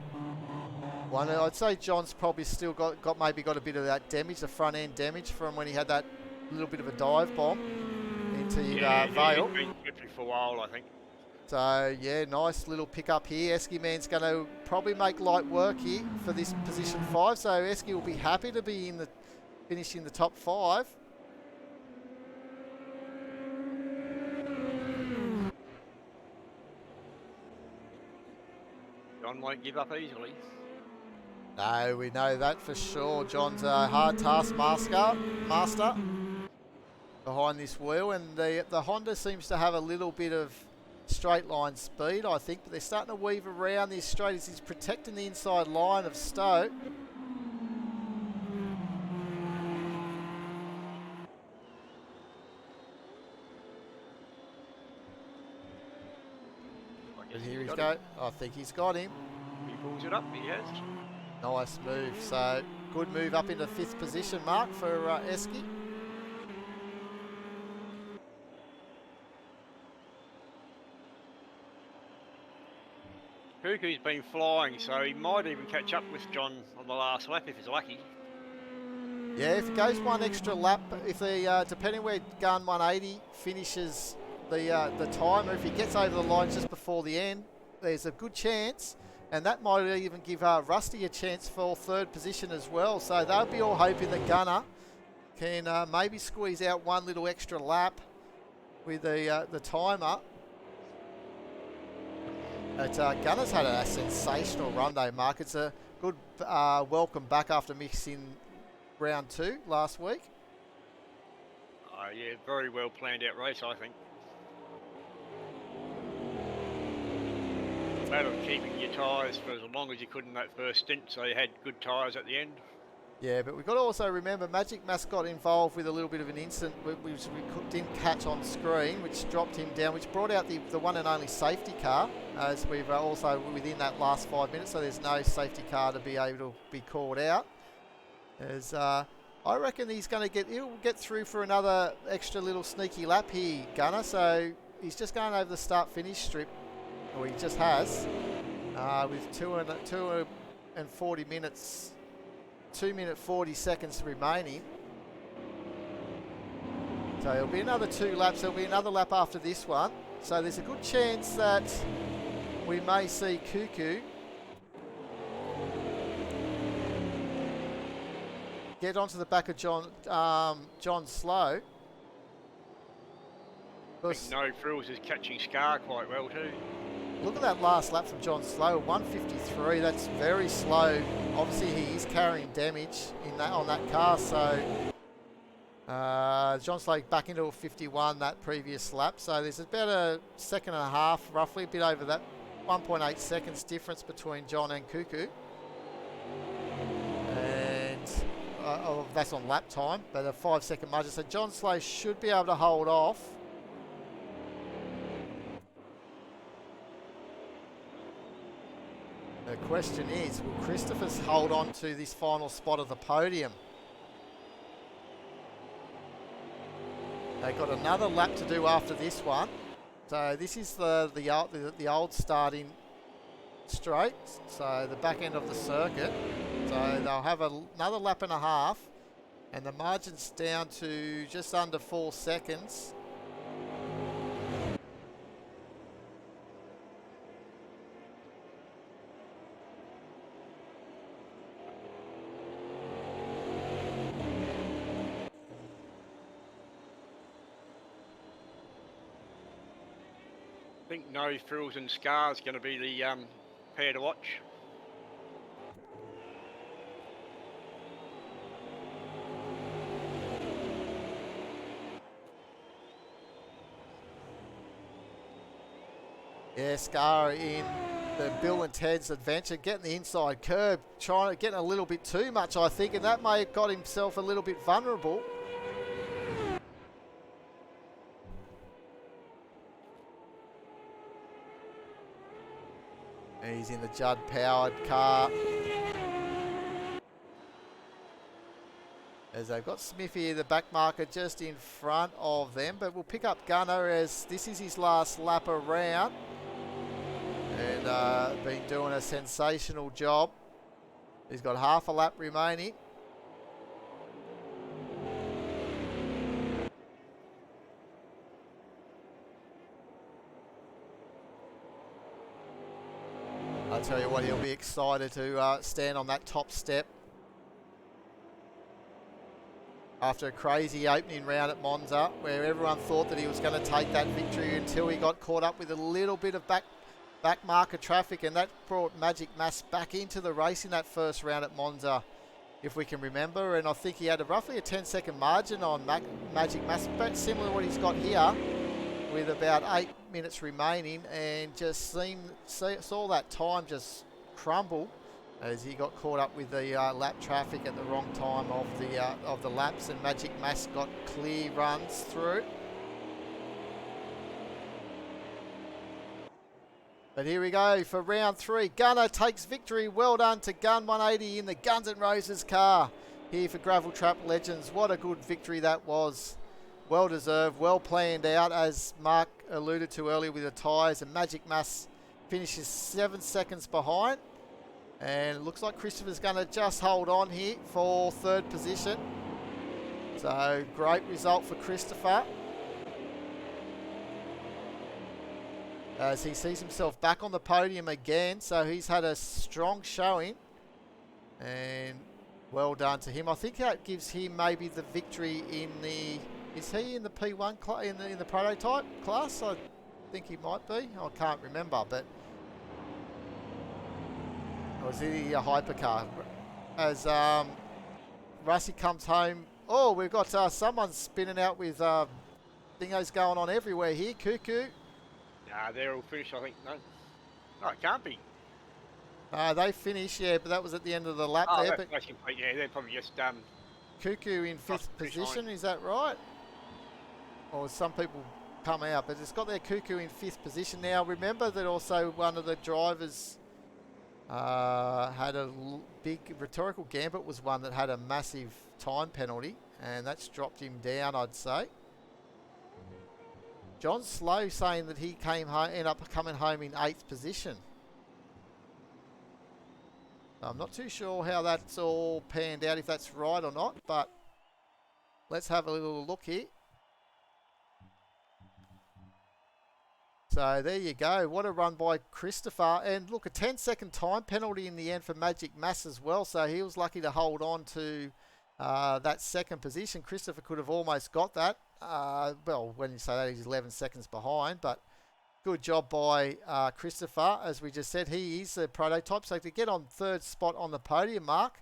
I'd say John's probably still got maybe got a bit of that damage, the front end damage from when he had that little bit of a dive bomb into Vale. Yeah, he's been slippery for a while, I think. So yeah, nice little pick up here. Esky man's going to probably make light work here for this position 5. So Esky will be happy to be in the finish in the top 5. John won't give up easily. No, we know that for sure. John's a hard task master behind this wheel, and the Honda seems to have a little bit of straight line speed, I think, but they're starting to weave around this straight as he's protecting the inside line of Stowe. But here he's go. I think he's got him. He pulls it up, he has. Nice move. So good move up into 5th position, Mark, for Esky. Kuku's been flying, so he might even catch up with John on the last lap if he's lucky. Yeah, if he goes one extra lap, if they depending where Gun 180 finishes the time, or if he gets over the line just before the end, there's a good chance and that might even give Rusty a chance for third position as well. So they'll be all hoping that Gunner can maybe squeeze out one little extra lap with the timer. But Gunner's had a sensational run though, Mark. It's a good welcome back after missing round 2 last week. Yeah, very well planned out race, I think. Matter of keeping your tyres for as long as you could in that first stint, so you had good tyres at the end. Yeah, but we've got to also remember Magic Mass got involved with a little bit of an incident which we didn't catch on screen, which dropped him down, which brought out the one and only safety car, as we've also within that last 5 minutes, so there's no safety car to be able to be called out. As I reckon he'll get through for another extra little sneaky lap here, Gunner, so he's just going over the start-finish strip, or he just has, with 2 minute 40 seconds remaining. So it'll be another 2 laps. There'll be another lap after this one. So there's a good chance that we may see Cuckoo get onto the back of John Slow. I think No Frills is catching Scar quite well too. Look at that last lap from John Slow, 153. That's very slow. Obviously, he is carrying damage on that car. So John Slow back into a 51 that previous lap. So there's about a second and a half, roughly, a bit over that. 1.8 seconds difference between John and Cuckoo. And that's on lap time, but a 5-second margin. So John Slow should be able to hold off. The question is, will Christopher's hold on to this final spot of the podium? They've got another lap to do after this one. So this is the old starting straight, so the back end of the circuit. So they'll have another lap and a half, and the margin's down to just under 4 seconds. I think No Frills and Scar's going to be the pair to watch. Yeah, Scar in the Bill and Ted's adventure, getting the inside curb, getting a little bit too much, I think, and that may have got himself a little bit vulnerable. He's in the Judd-powered car. As they've got Smithy, the back marker, just in front of them. But we'll pick up Gunner as this is his last lap around. And been doing a sensational job. He's got half a lap remaining. I'll tell you what, he'll be excited to stand on that top step. After a crazy opening round at Monza, where everyone thought that he was going to take that victory until he got caught up with a little bit of back marker traffic, and that brought Magic Mass back into the race in that first round at Monza, if we can remember. And I think he had roughly a 10-second margin on Magic Mass, but similar to what he's got here, with about 8 minutes remaining, and just saw that time just crumble as he got caught up with the lap traffic at the wrong time of the laps, and Magic Mass got clear runs through. But here we go for round 3. Gunner takes victory. Well done to Gun 180 in the Guns N' Roses car here for Gravel Trap Legends. What a good victory that was. Well deserved, well planned out, as Mark alluded to earlier with the tyres. And Magic Mass finishes 7 seconds behind. And it looks like Christopher's going to just hold on here for third position. So great result for Christopher. as he sees himself back on the podium again. So he's had a strong showing, and well done to him. I think that gives him maybe the victory in the... Is he in the P1 in the prototype class? I think he might be. I can't remember, but... Or is he a hypercar? As Rusty comes home... Oh, we've got someone spinning out with thingos going on everywhere here. Cuckoo. Nah, they're all finished, I think. No, no, it can't be. They finished, yeah, but that was at the end of the lap there. But That's complete. Yeah, they're probably just Cuckoo in 5th position, is that right? Or some people come out, but it's got their Cuckoo in 5th position. Now, remember that also one of the drivers had a big... Rhetorical Gambit was one that had a massive time penalty, and that's dropped him down, I'd say. John Slow saying that he ended up coming home in 8th position. I'm not too sure how that's all panned out, if that's right or not, but let's have a little look here. So there you go. What a run by Christopher. And look, a 10-second time penalty in the end for Magic Mass as well. So he was lucky to hold on to that 2nd position. Christopher could have almost got that. Well, when you say that, he's 11 seconds behind, but good job by Christopher. As we just said, he is a prototype. So to get on 3rd spot on the podium, Mark,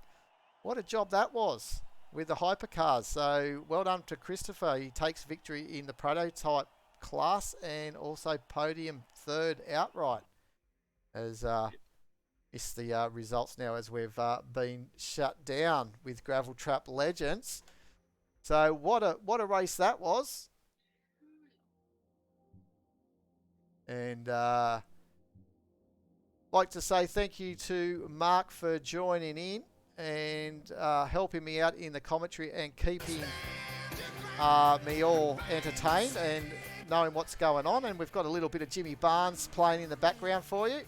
what a job that was with the hypercars. So well done to Christopher. He takes victory in the prototype class and also podium 3rd outright. As it's the results now as we've been shut down with Gravel Trap Legends. So what a race that was. And like to say thank you to Mark for joining in and helping me out in the commentary and keeping me all entertained and knowing what's going on. And we've got a little bit of Jimmy Barnes playing in the background for you.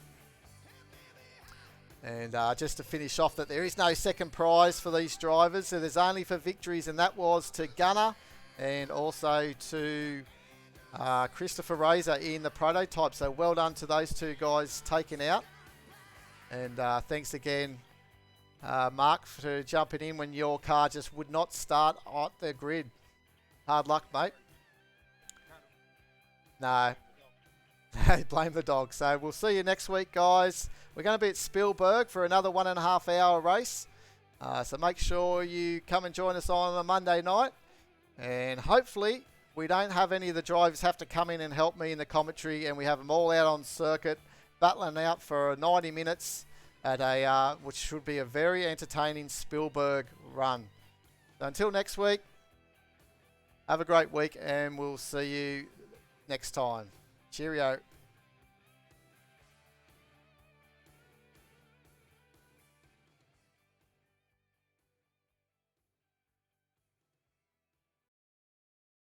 And just to finish off, that there is no second prize for these drivers. So there's only for victories, and that was to Gunner and also to Christopher Razor in the prototype. So well done to those two guys taken out. And thanks again, Mark, for jumping in when your car just would not start at the grid. Hard luck, mate. No. Blame the dog. So we'll see you next week, guys. We're going to be at Spielberg for another 1.5 hour race. So make sure you come and join us on a Monday night. And hopefully we don't have any of the drivers have to come in and help me in the commentary, and we have them all out on circuit, battling out for 90 minutes at a which should be a very entertaining Spielberg run. So until next week, have a great week, and we'll see you next time. Cheerio.